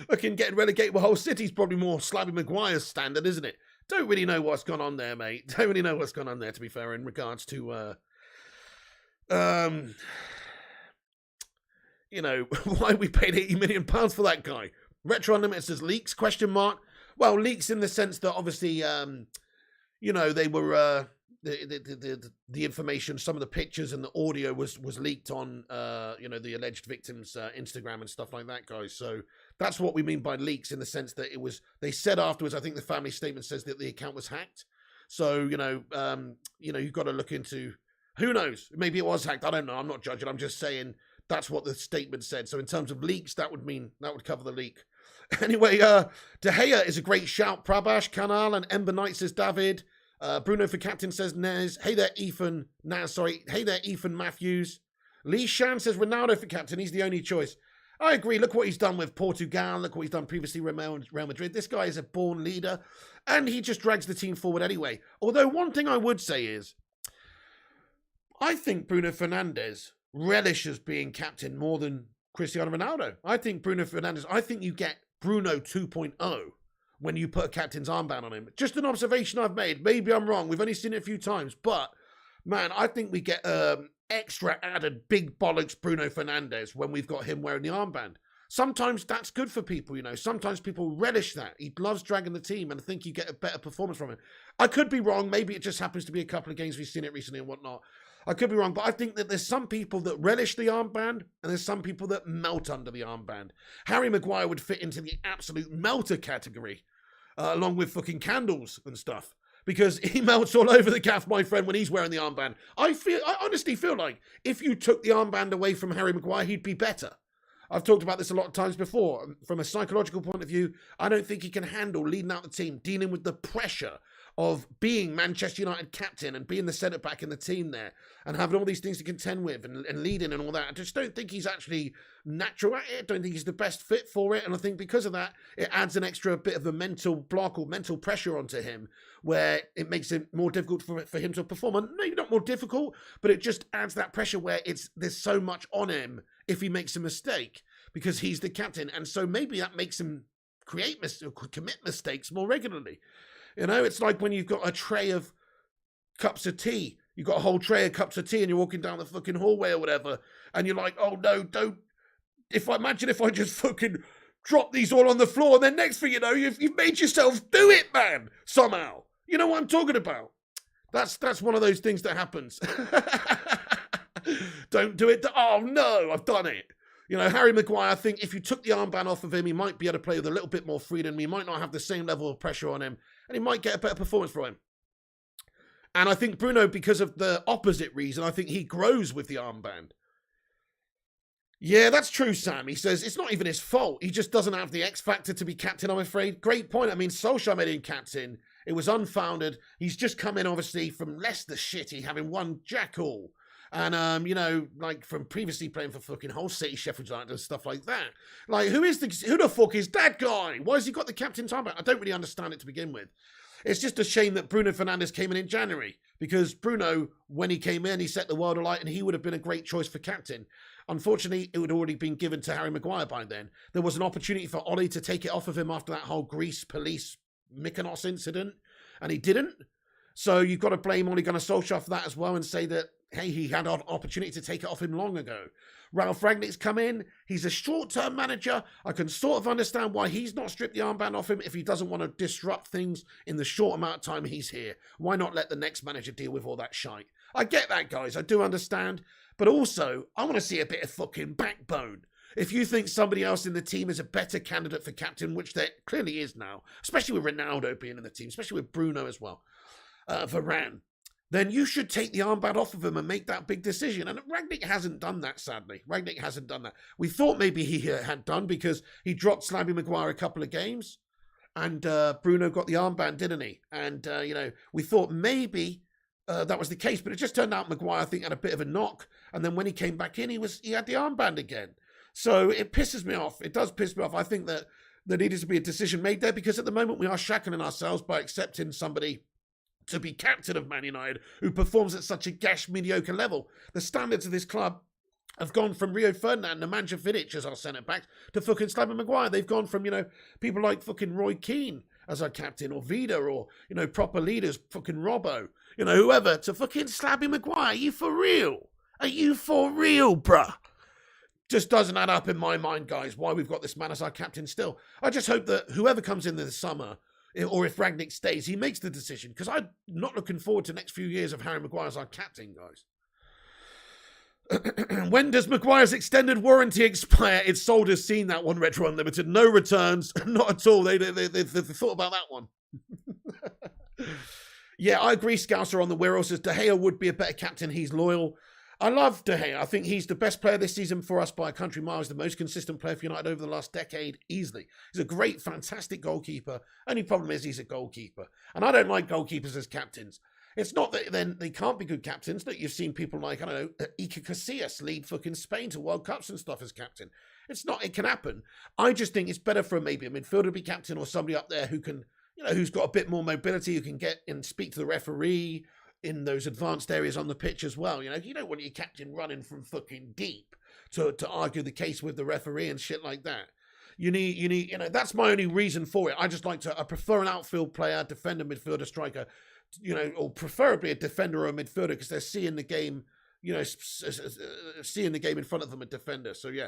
Looking, getting relegated with whole city's probably more Slabby Maguire's standard, isn't it? Don't really know what's gone on there, mate. Don't really know what's gone on there, to be fair, in regards to, you know, why we paid £80 million for that guy. Retro Unlimited says, leaks, question mark. Well, leaks in the sense that, obviously, you know, they were the information, some of the pictures and the audio was leaked on you know, the alleged victims' Instagram and stuff like that, guys. So that's what we mean by leaks, in the sense that it was, they said afterwards, I think the family statement says that the account was hacked. So you know, you've got to look into, who knows, maybe it was hacked. I don't know. I'm not judging. I'm just saying that's what the statement said. So in terms of leaks, that would cover the leak. Anyway, De Gea is a great shout. Prabash, Canal, and Ember Knight, says David. Bruno for captain, says Nez. Hey there, Ethan. Hey there, Ethan Matthews. Lee Shan says Ronaldo for captain. He's the only choice. I agree. Look what he's done with Portugal. Look what he's done previously with Real Madrid. This guy is a born leader, and he just drags the team forward anyway. Although one thing I would say is, I think Bruno Fernandes relishes being captain more than Cristiano Ronaldo. I think Bruno Fernandes, I think you get Bruno 2.0 when you put a captain's armband on him. Just an observation I've made. Maybe I'm wrong. We've only seen it a few times. But, man, I think we get extra added big bollocks Bruno Fernandes when we've got him wearing the armband. Sometimes that's good for people, you know. Sometimes people relish that. He loves dragging the team, and I think you get a better performance from him. I could be wrong. Maybe it just happens to be a couple of games we've seen it recently and whatnot. I could be wrong, but I think that there's some people that relish the armband, and there's some people that melt under the armband. Harry Maguire would fit into the absolute melter category, along with fucking candles and stuff, because he melts all over the gaff, my friend, when he's wearing the armband. I honestly feel like if you took the armband away from Harry Maguire, he'd be better. I've talked about this a lot of times before. From a psychological point of view, I don't think he can handle leading out the team, dealing with the pressure of being Manchester United captain and being the centre-back in the team there and having all these things to contend with and leading and all that. I just don't think he's actually natural at it. I don't think he's the best fit for it. And I think because of that, it adds an extra bit of a mental block or mental pressure onto him where it makes it more difficult for him to perform. And maybe not more difficult, but it just adds that pressure where there's so much on him if he makes a mistake because he's the captain. And so maybe that makes him commit mistakes more regularly. You know, it's like when you've got a tray of cups of tea. You've got a whole tray of cups of tea and you're walking down the fucking hallway or whatever. And you're like, oh no, don't. Imagine if I just fucking drop these all on the floor. And then next thing you know, you've made yourself do it, man. Somehow. You know what I'm talking about? That's one of those things that happens. Don't do it. Oh no, I've done it. You know, Harry Maguire, I think if you took the armband off of him, he might be able to play with a little bit more freedom. He might not have the same level of pressure on him, and he might get a better performance from him. And I think Bruno, because of the opposite reason, I think he grows with the armband. Yeah, that's true, Sam. He says it's not even his fault. He just doesn't have the X factor to be captain, I'm afraid. Great point. I mean, Solskjaer made him captain. It was unfounded. He's just come in, obviously, from Leicester City, having won jack all. And, you know, like from previously playing for fucking Hull City, Sheffield United and stuff like that. Like, who the fuck is that guy? Why has he got the captain's armband? I don't really understand it to begin with. It's just a shame that Bruno Fernandes came in January because Bruno, when he came in, he set the world alight and he would have been a great choice for captain. Unfortunately, it would already been given to Harry Maguire by then. There was an opportunity for Ollie to take it off of him after that whole Greece police Mykonos incident, and he didn't. So you've got to blame Ole Gunnar Solskjaer for that as well and say that, hey, he had an opportunity to take it off him long ago. Ralph Rangnick's come in. He's a short-term manager. I can sort of understand why he's not stripped the armband off him if he doesn't want to disrupt things in the short amount of time he's here. Why not let the next manager deal with all that shite? I get that, guys. I do understand. But also, I want to see a bit of fucking backbone. If you think somebody else in the team is a better candidate for captain, which there clearly is now, especially with Ronaldo being in the team, especially with Bruno as well, Varane, then you should take the armband off of him and make that big decision. And Rangnick hasn't done that, sadly. Rangnick hasn't done that. We thought maybe he had done because he dropped Slabby Maguire a couple of games and Bruno got the armband, didn't he? And, we thought maybe that was the case, but it just turned out Maguire, I think, had a bit of a knock. And then when he came back in, he had the armband again. So it pisses me off. It does piss me off. I think that there needed to be a decision made there because at the moment we are shackling ourselves by accepting somebody to be captain of Man United, who performs at such a gash, mediocre level. The standards of this club have gone from Rio Ferdinand and Nemanja Vidic as our centre-backs to fucking Slabby Maguire. They've gone from, people like fucking Roy Keane as our captain, or Vida, or, proper leaders, fucking Robbo, whoever, to fucking Slabby Maguire. Are you for real? Are you for real, bruh? Just doesn't add up in my mind, guys, why we've got this man as our captain still. I just hope that whoever comes in this summer, or if Rangnick stays, he makes the decision. Because I'm not looking forward to the next few years of Harry Maguire as our captain, guys. When does Maguire's extended warranty expire? It's sold as seen, that one, Retro Unlimited. No returns. Not at all. They thought about that one. Yeah, I agree, Scouser on the Wirral says De Gea would be a better captain. He's loyal. I love De Gea. I think he's the best player this season for us by a country mile. He's the most consistent player for United over the last decade, easily. He's a great, fantastic goalkeeper. Only problem is he's a goalkeeper. And I don't like goalkeepers as captains. It's not that then they can't be good captains. That you've seen people like, Iker Casillas lead fucking Spain to World Cups and stuff as captain. It's not, it can happen. I just think it's better for maybe a midfielder to be captain or somebody up there who can, who's got a bit more mobility, who can get and speak to the referee in those advanced areas on the pitch as well. You don't want your captain running from fucking deep to argue the case with the referee and shit like that. You need, that's my only reason for it. I prefer an outfield player, defender, midfielder, striker, or preferably a defender or a midfielder because they're seeing the game, seeing the game in front of them, a defender. So yeah.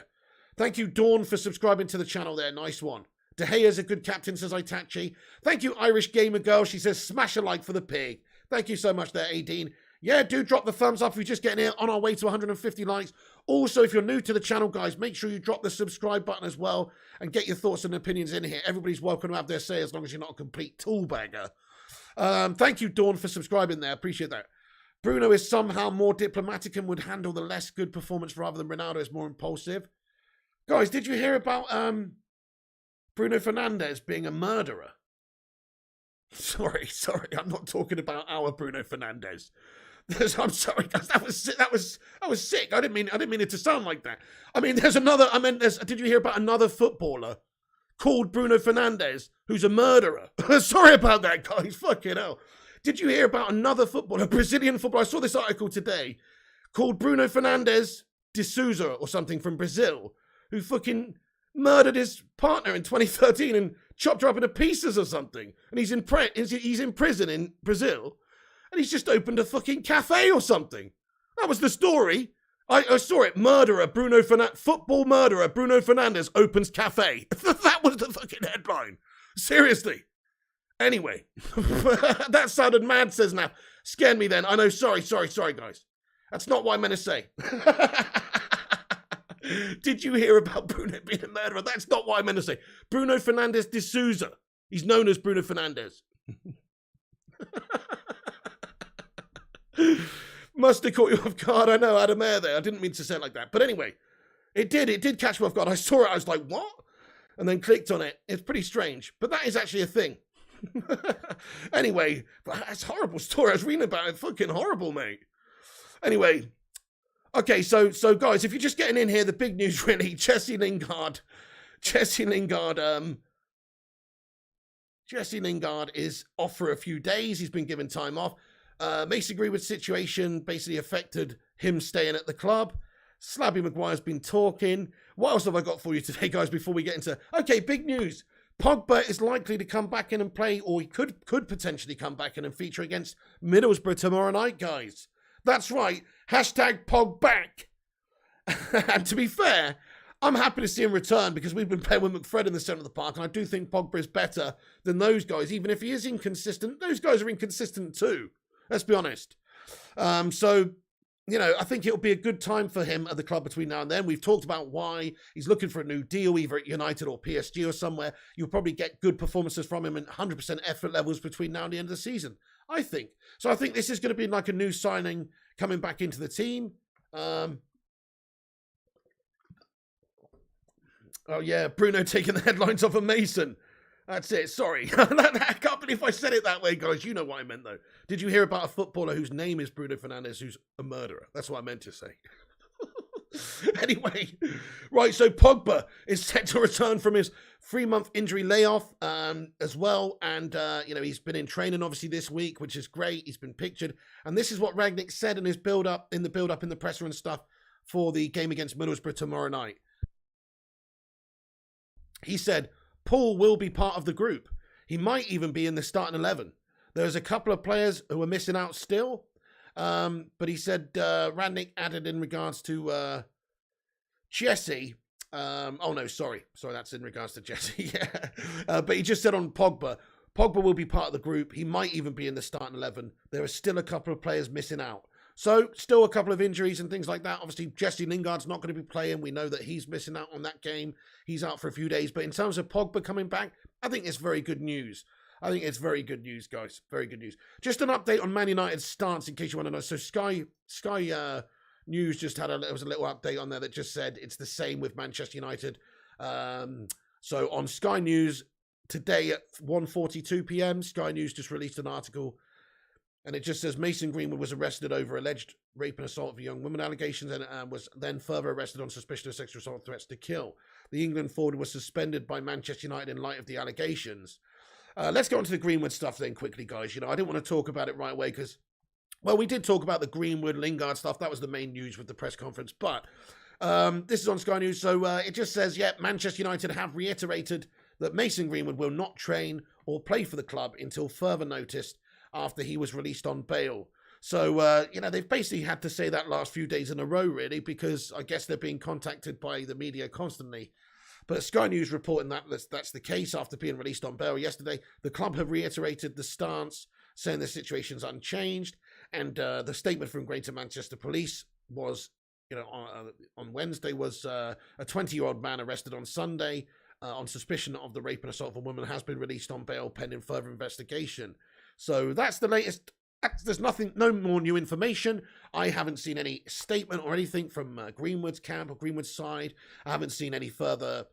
Thank you, Dawn, for subscribing to the channel there. Nice one. De Gea's a good captain, says Itachi. Thank you, Irish Gamer Girl. She says, smash a like for the pig. Thank you so much there, Aideen. Yeah, do drop the thumbs up if you're just getting here on our way to 150 likes. Also, if you're new to the channel, guys, make sure you drop the subscribe button as well and get your thoughts and opinions in here. Everybody's welcome to have their say as long as you're not a complete toolbagger. Thank you, Dawn, for subscribing there. Appreciate that. Bruno is somehow more diplomatic and would handle the less good performance rather than Ronaldo is more impulsive. Guys, did you hear about Bruno Fernandes being a murderer? Sorry, I'm not talking about our Bruno Fernandes. I'm sorry, guys. That was sick. I didn't mean it to sound like that. I mean, did you hear about another footballer called Bruno Fernandes who's a murderer? Sorry about that, guys. Fucking hell. Did you hear about another footballer, Brazilian footballer? I saw this article today called Bruno Fernandes de Souza or something from Brazil, who fucking murdered his partner in 2013 and chopped her up into pieces or something. And he's in prison in Brazil. And he's just opened a fucking cafe or something. That was the story. I saw it. Football murderer Bruno Fernandes opens cafe. That was the fucking headline. Seriously. Anyway. That sounded mad, says Naf. Scared me then. I know. Sorry, guys. That's not what I meant to say. Did you hear about Bruno being a murderer? That's not what I meant to say. Bruno Fernandes de Souza. He's known as Bruno Fernandes. Must have caught you off guard. I know, I had a mare there. I didn't mean to say it like that. But anyway, it did catch me off guard. I saw it. I was like, what? And then clicked on it. It's pretty strange. But that is actually a thing. Anyway, that's a horrible story. I was reading about it. Fucking horrible, mate. Anyway. Okay, so guys, if you're just getting in here, the big news really, Jesse Lingard is off for a few days. He's been given time off. Mason Greenwood's situation basically affected him staying at the club. Slabby Maguire's been talking. What else have I got for you today, guys, before we get into... Okay, big news. Pogba is likely to come back in and play, or he could potentially come back in and feature against Middlesbrough tomorrow night, guys. That's right. Hashtag Pogback. And to be fair, I'm happy to see him return because we've been playing with McFred in the centre of the park, and I do think Pogba is better than those guys. Even if he is inconsistent, those guys are inconsistent too. Let's be honest. So, I think it'll be a good time for him at the club between now and then. We've talked about why he's looking for a new deal, either at United or PSG or somewhere. You'll probably get good performances from him and 100% effort levels between now and the end of the season, I think. So I think this is going to be like a new signing coming back into the team. Oh, yeah, Bruno taking the headlines off of Mason. That's it. Sorry. I can't believe I said it that way, guys. You know what I meant, though. Did you hear about a footballer whose name is Bruno Fernandes, who's a murderer? That's what I meant to say. Anyway, right, so Pogba is set to return from his 3-month injury layoff as well. And, he's been in training, obviously, this week, which is great. He's been pictured. And this is what Rangnick said in his build-up in the presser and stuff for the game against Middlesbrough tomorrow night. He said, Paul will be part of the group. He might even be in the starting 11. There's a couple of players who are missing out still. But he said, Rangnick added in regards to Jesse. Sorry, that's in regards to Jesse. Yeah. But he just said on Pogba will be part of the group. He might even be in the starting 11. There are still a couple of players missing out. So, still a couple of injuries and things like that. Obviously, Jesse Lingard's not going to be playing. We know that he's missing out on that game. He's out for a few days. But in terms of Pogba coming back, I think it's very good news. I think it's very good news, guys. Very good news. Just an update on Man United's stance, in case you want to know. So, Sky News just had there was a little update on there that just said it's the same with Manchester United. So, on Sky News today at 1:42 p.m., Sky News just released an article. And it just says Mason Greenwood was arrested over alleged rape and assault of a young woman allegations and was then further arrested on suspicion of sexual assault threats to kill. The England forward was suspended by Manchester United in light of the allegations. Let's go on to the Greenwood stuff then quickly, guys. I didn't want to talk about it right away because, well, we did talk about the Greenwood, Lingard stuff. That was the main news with the press conference. But this is on Sky News. So it just says, Manchester United have reiterated that Mason Greenwood will not train or play for the club until further notice after he was released on bail. So, they've basically had to say that last few days in a row, really, because I guess they're being contacted by the media constantly. But Sky News reporting that's the case after being released on bail yesterday. The club have reiterated the stance, saying the situation's unchanged. And the statement from Greater Manchester Police was, on Wednesday, was a 20-year-old man arrested on Sunday on suspicion of the rape and assault of a woman has been released on bail pending further investigation. So that's the latest. There's no more new information. I haven't seen any statement or anything from Greenwood's camp or Greenwood's side. I haven't seen any further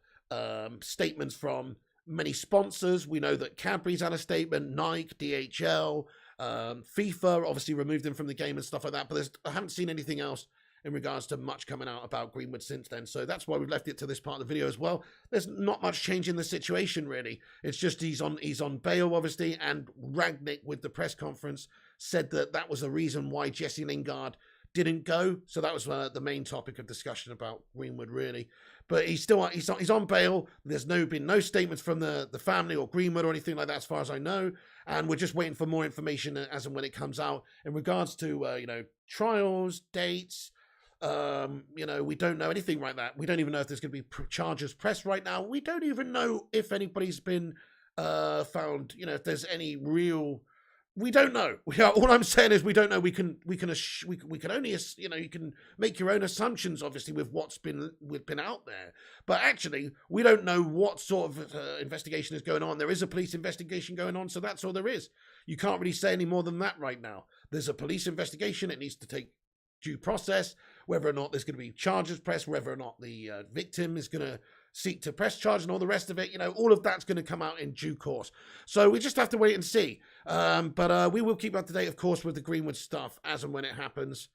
statements from many sponsors. We know that Cadbury's had a statement, Nike, DHL, FIFA obviously removed them from the game and stuff like that. But I haven't seen anything else in regards to much coming out about Greenwood since then. So that's why we've left it to this part of the video as well. There's not much change in the situation, really. It's just he's on bail, obviously, and Rangnick, with the press conference, said that was the reason why Jesse Lingard didn't go. So that was the main topic of discussion about Greenwood, really. But he's on bail. There's been no statements from the family or Greenwood or anything like that, as far as I know. And we're just waiting for more information as and when it comes out in regards to trials, dates. We don't know anything like that. We don't even know if there's going to be charges pressed right now. We don't even know if anybody's been found. If there's any real. We don't know. All I'm saying is we don't know. We can only you can make your own assumptions, obviously, with what's been out there. But actually, we don't know what sort of investigation is going on. There is a police investigation going on, so that's all there is. You can't really say any more than that right now. There's a police investigation. It needs to take due process, whether or not there's going to be charges pressed, whether or not the victim is going to seek to press charge and all the rest of it. All of that's going to come out in due course. So we just have to wait and see. But we will keep up to date, of course, with the Greenwood stuff as and when it happens.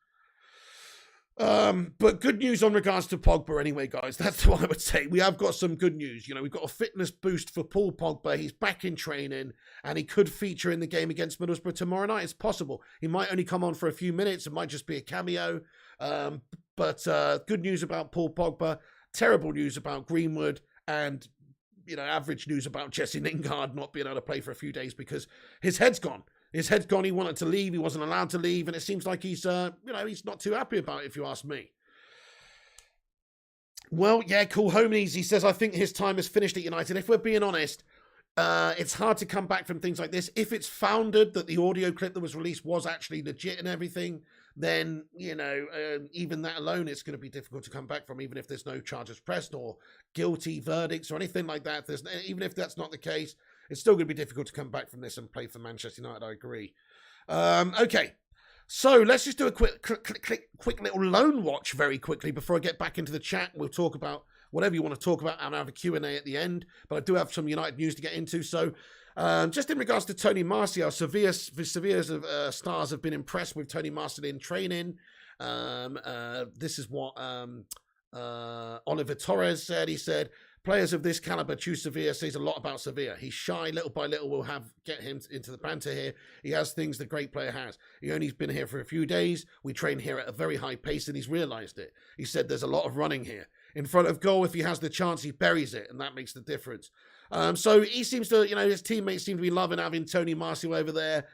But good news on regards to Pogba anyway, guys. That's what I would say. We have got some good news. We've got a fitness boost for Paul Pogba. He's back in training and he could feature in the game against Middlesbrough tomorrow night. It's possible. He might only come on for a few minutes. It might just be a cameo. But good news about Paul Pogba. Terrible news about Greenwood. And, average news about Jesse Lingard not being able to play for a few days because his head's gone. His head's gone. He wanted to leave. He wasn't allowed to leave. And it seems like he's not too happy about it, if you ask me. Well, yeah, cool. Homies, he says, I think his time is finished at United. If we're being honest, it's hard to come back from things like this. If it's founded that the audio clip that was released was actually legit and everything, then, even that alone, it's going to be difficult to come back from, even if there's no charges pressed or guilty verdicts or anything like that. Even if that's not the case, it's still going to be difficult to come back from this and play for Manchester United, I agree. Okay, so let's just do a quick little loan watch very quickly before I get back into the chat. We'll talk about whatever you want to talk about, and I'll have a Q&A at the end, but I do have some United news to get into. So just in regards to Tony Martial, Sevilla's stars have been impressed with Tony Martial in training. This is what Oliver Torres said. He said, players of this caliber choose Sevilla, says a lot about Sevilla. He's shy, little by little we'll get him into the banter here. He has things the great player has. He only's been here for a few days. We train here at a very high pace and he's realised it. He said there's a lot of running here. In front of goal, if he has the chance, he buries it, and that makes the difference. So he seems to, his teammates seem to be loving having Tony Martial over there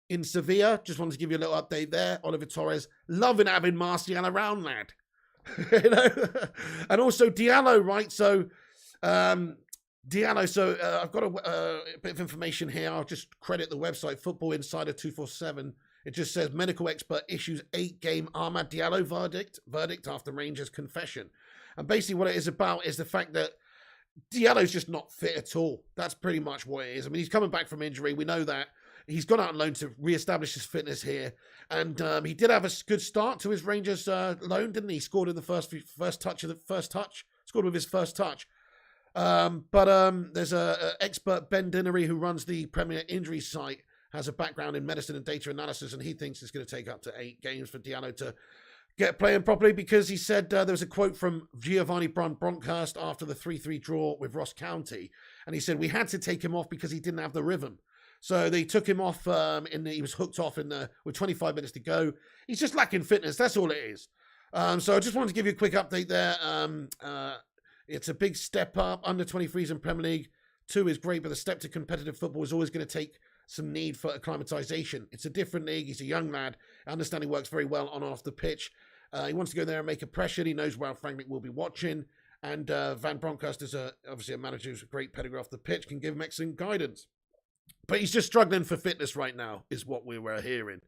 in Sevilla. Just wanted to give you a little update there. Oliver Torres, loving having Martial around, lad. And also Diallo, right? So, Diallo, I've got a bit of information here. I'll just credit the website, Football Insider 247. It just says, medical expert issues 8-game Amad Diallo verdict after Rangers' confession. And basically what it is about is the fact that Diallo's just not fit at all. That's pretty much what it is. I mean, he's coming back from injury. We know that. He's gone out on loan to re-establish his fitness here. And he did have a good start to his Rangers loan, didn't he? He scored in the first touch. Scored with his first touch. But there's a expert, Ben Dinnery, who runs the Premier Injury site, has a background in medicine and data analysis, and he thinks it's going to take up to 8 games for Diallo to get playing properly, because he said there was a quote from Giovanni Bronkhurst after the 3-3 draw with Ross County, and he said we had to take him off because he didn't have the rhythm. So they took him off, he was hooked off with 25 minutes to go. He's just lacking fitness, that's all it is. So I just wanted to give you a quick update there. It's a big step up. Under 23s in Premier League 2 is great, but the step to competitive football is always going to take some need for acclimatization. It's a different league. He's a young lad. I understand he works very well on and off the pitch. He wants to go there and make a pressure. He knows Ralph Rangnick will be watching. And Van Bronckhorst is obviously a manager who's a great pedigree off the pitch, can give him excellent guidance. But he's just struggling for fitness right now, is what we were hearing.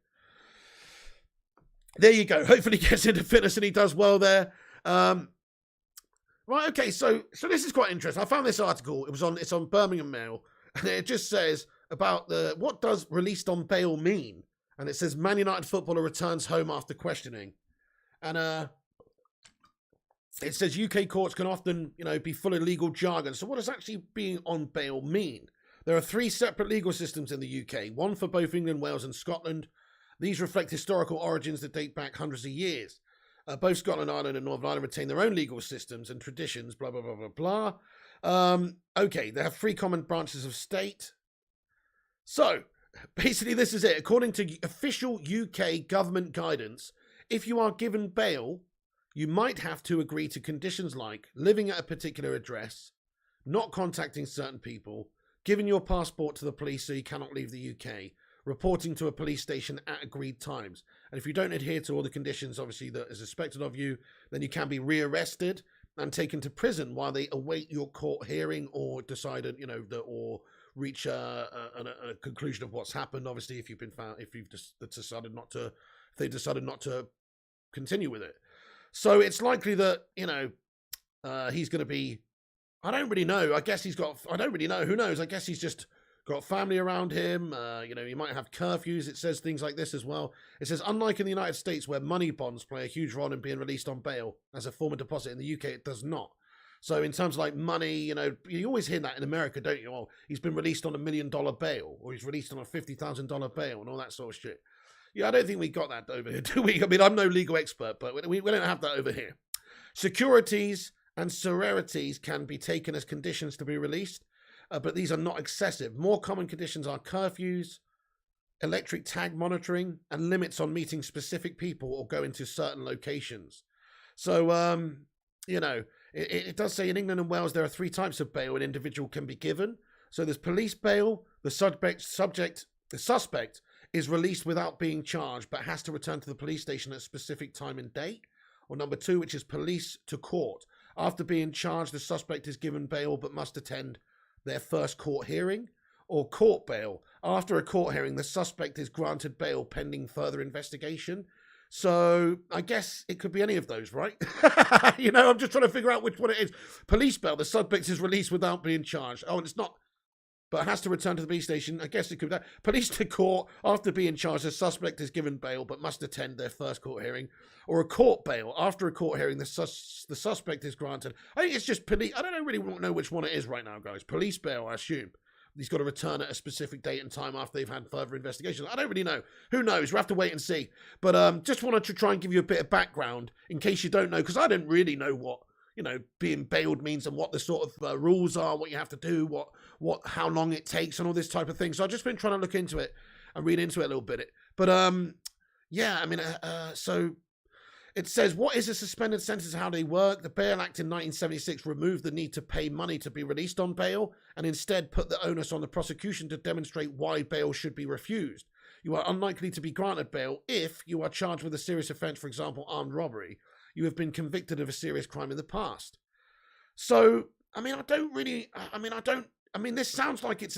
There you go. Hopefully he gets into fitness and he does well there. Right, okay, so this is quite interesting. I found this article. It's on Birmingham Mail, and it just says about what does released on bail mean? And it says Man United footballer returns home after questioning. And it says UK courts can often, be full of legal jargon. So what does actually being on bail mean? There are 3 separate legal systems in the UK, one for both England, Wales and Scotland. These reflect historical origins that date back hundreds of years. Both Scotland, Ireland and Northern Ireland retain their own legal systems and traditions, blah, blah, blah, blah, blah. Okay, they have 3 common branches of state. So, basically this is it. According to official UK government guidance, if you are given bail, you might have to agree to conditions like living at a particular address, not contacting certain people, giving your passport to the police so you cannot leave the UK, reporting to a police station at agreed times. And if you don't adhere to all the conditions, obviously, that is expected of you, then you can be rearrested and taken to prison while they await your court hearing or decided, or reach a conclusion of what's happened. Obviously, if they decided not to continue with it. So it's likely that, he's going to be, I don't really know. I don't really know. Who knows? I guess he's just got family around him. He might have curfews. It says things like this as well. It says, unlike in the United States where money bonds play a huge role in being released on bail as a form of deposit, in the UK it does not. So in terms of like money, you always hear that in America, don't you? Oh, he's been released on $1 million bail, or he's released on a $50,000 bail and all that sort of shit. Yeah, I don't think we got that over here, do we? I mean, I'm no legal expert, but we don't have that over here. Securities and sororities can be taken as conditions to be released, but these are not excessive. More common conditions are curfews, electric tag monitoring, and limits on meeting specific people or going to certain locations. So, it does say in England and Wales there are 3 types of bail an individual can be given. So there's police bail. The suspect is released without being charged, but has to return to the police station at a specific time and date. Or number 2, which is police to court. After being charged, the suspect is given bail but must attend their first court hearing. Or court bail. After a court hearing, the suspect is granted bail pending further investigation. So I guess it could be any of those, right? You know, I'm just trying to figure out which one it is. Police bail. The suspect is released without being charged. Oh, and it's not, but has to return to the police station. I guess it could be that. Police to court after being charged. The suspect is given bail but must attend their first court hearing. Or a court bail. After a court hearing, the suspect is granted. I think it's just police. I don't really know which one it is right now, guys. Police bail, I assume. He's got to return at a specific date and time after they've had further investigation. I don't really know. Who knows? We'll have to wait and see. But just wanted to try and give you a bit of background in case you don't know, because I don't really know what, you know, being bailed means and what the sort of rules are, what you have to do, how long it takes and all this type of thing. So I've just been trying to look into it and read into it a little bit. But yeah, I mean, so it says, what is a suspended sentence, how they work? The Bail Act in 1976 removed the need to pay money to be released on bail and instead put the onus on the prosecution to demonstrate why bail should be refused. You are unlikely to be granted bail if you are charged with a serious offence, for example, armed robbery. You have been convicted of a serious crime in the past. So, I mean, this sounds like it's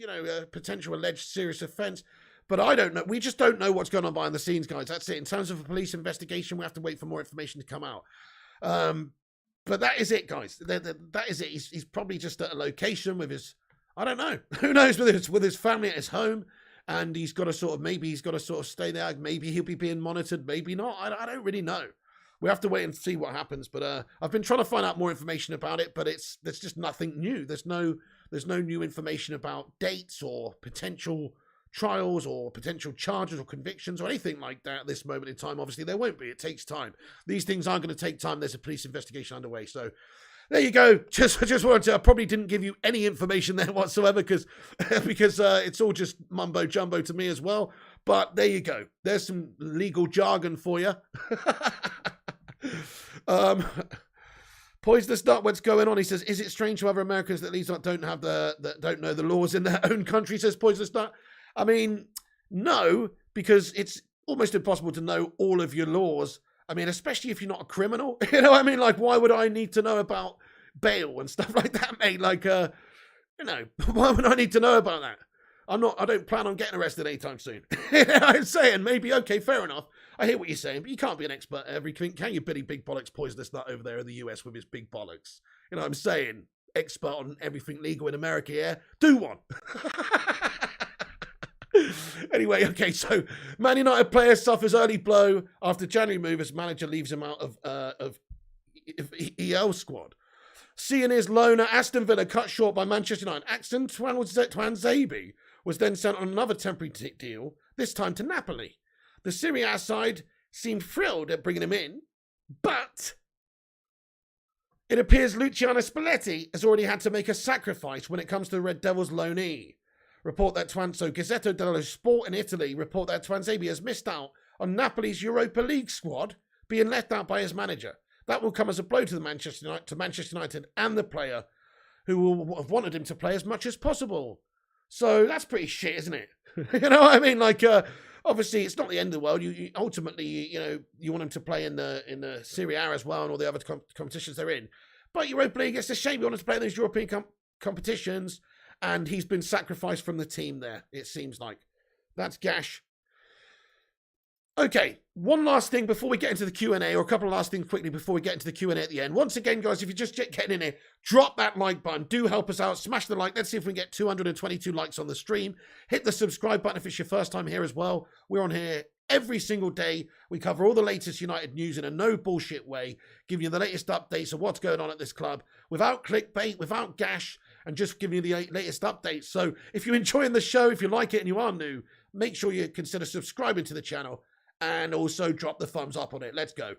a potential alleged serious offence. But I don't know. We just don't know what's going on behind the scenes, guys. That's it. In terms of a police investigation, we have to wait for more information to come out. But that is it, guys. That is it. He's probably just at a location with his, I don't know. Who knows, with his family at his home. And he's got to sort of stay there. Maybe he'll be being monitored. Maybe not. I don't really know. We have to wait and see what happens. But I've been trying to find out more information about it. But there's just nothing new. There's no new information about dates or potential trials or potential charges or convictions or anything like that at this moment in time. Obviously, there won't be. It takes time. These things aren't going to take time. There's a police investigation underway. So there you go. Just wanted to, I probably didn't give you any information there whatsoever because it's all just mumbo jumbo to me as well. But there you go. There's some legal jargon for you. Poisonous Nut, what's going on? He says, is it strange to other Americans that these don't know the laws in their own country, says Poisonous Nut. I mean, no, because it's almost impossible to know all of your laws. I mean, especially if you're not a criminal. You know what I mean? Like, why would I need to know about bail and stuff like that, mate? Like, why would I need to know about that? I don't plan on getting arrested anytime soon. You know what I'm saying? Maybe, okay, fair enough. I hear what you're saying, but you can't be an expert at everything, can you, Billy Big Bollocks Poisonous Nut over there in the US with his big bollocks? You know what I'm saying? Expert on everything legal in America, yeah? Do one. Anyway, okay, so Man United player suffers early blow after January move as manager leaves him out of EL squad. Seeing his loan at Aston Villa cut short by Manchester United, Axton Twanzebe was then sent on another temporary deal, this time to Napoli. The Serie A side seemed thrilled at bringing him in, but it appears Luciano Spalletti has already had to make a sacrifice when it comes to the Red Devils loanee. Gazzetta dello Sport in Italy report that Twanzebe has missed out on Napoli's Europa League squad, being left out by his manager. That will come as a blow to Manchester United and the player, who will have wanted him to play as much as possible. So that's pretty shit, isn't it? You know what I mean? Like, obviously, it's not the end of the world. You ultimately, you want him to play in the Serie A as well and all the other competitions they're in. But Europa League, it's a shame you want him to play in those European competitions. And he's been sacrificed from the team there, it seems like. That's gash. Okay, one last thing before we get into the Q&A, or a couple of last things quickly before we get into the Q&A at the end. Once again, guys, if you're just getting in here, drop that like button. Do help us out. Smash the like. Let's see if we can get 222 likes on the stream. Hit the subscribe button if it's your first time here as well. We're on here every single day. We cover all the latest United news in a no bullshit way, giving you the latest updates of what's going on at this club, without clickbait, without gash, and just giving you the latest updates. So if you're enjoying the show, if you like it and you are new, make sure you consider subscribing to the channel and also drop the thumbs up on it. Let's go.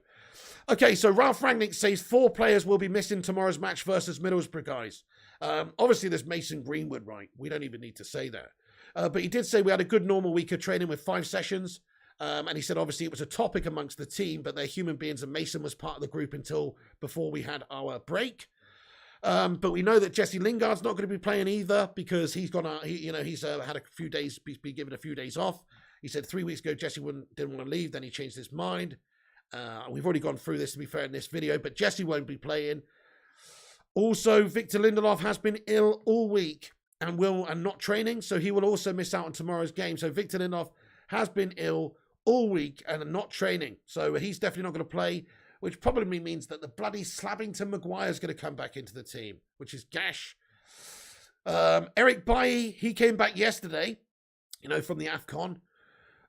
Okay, so Ralph Rangnick says 4 players will be missing tomorrow's match versus Middlesbrough, guys. Obviously, there's Mason Greenwood, right? We don't even need to say that. But he did say we had a good normal week of training with 5 sessions. And he said, obviously, it was a topic amongst the team, but they're human beings, and Mason was part of the group until before we had our break. But we know that Jesse Lingard's not going to be playing either because he's had a few days, he's been given a few days off. He said 3 weeks ago Jesse didn't want to leave, then he changed his mind. We've already gone through this, to be fair, in this video, but Jesse won't be playing. Also, Victor Lindelof has been ill all week and not training, so he will also miss out on tomorrow's game. So Victor Lindelof has been ill all week and not training. So he's definitely not going to play, which probably means that the bloody Slabbington Maguire is going to come back into the team, which is gash. Eric Bailly, he came back yesterday, from the AFCON,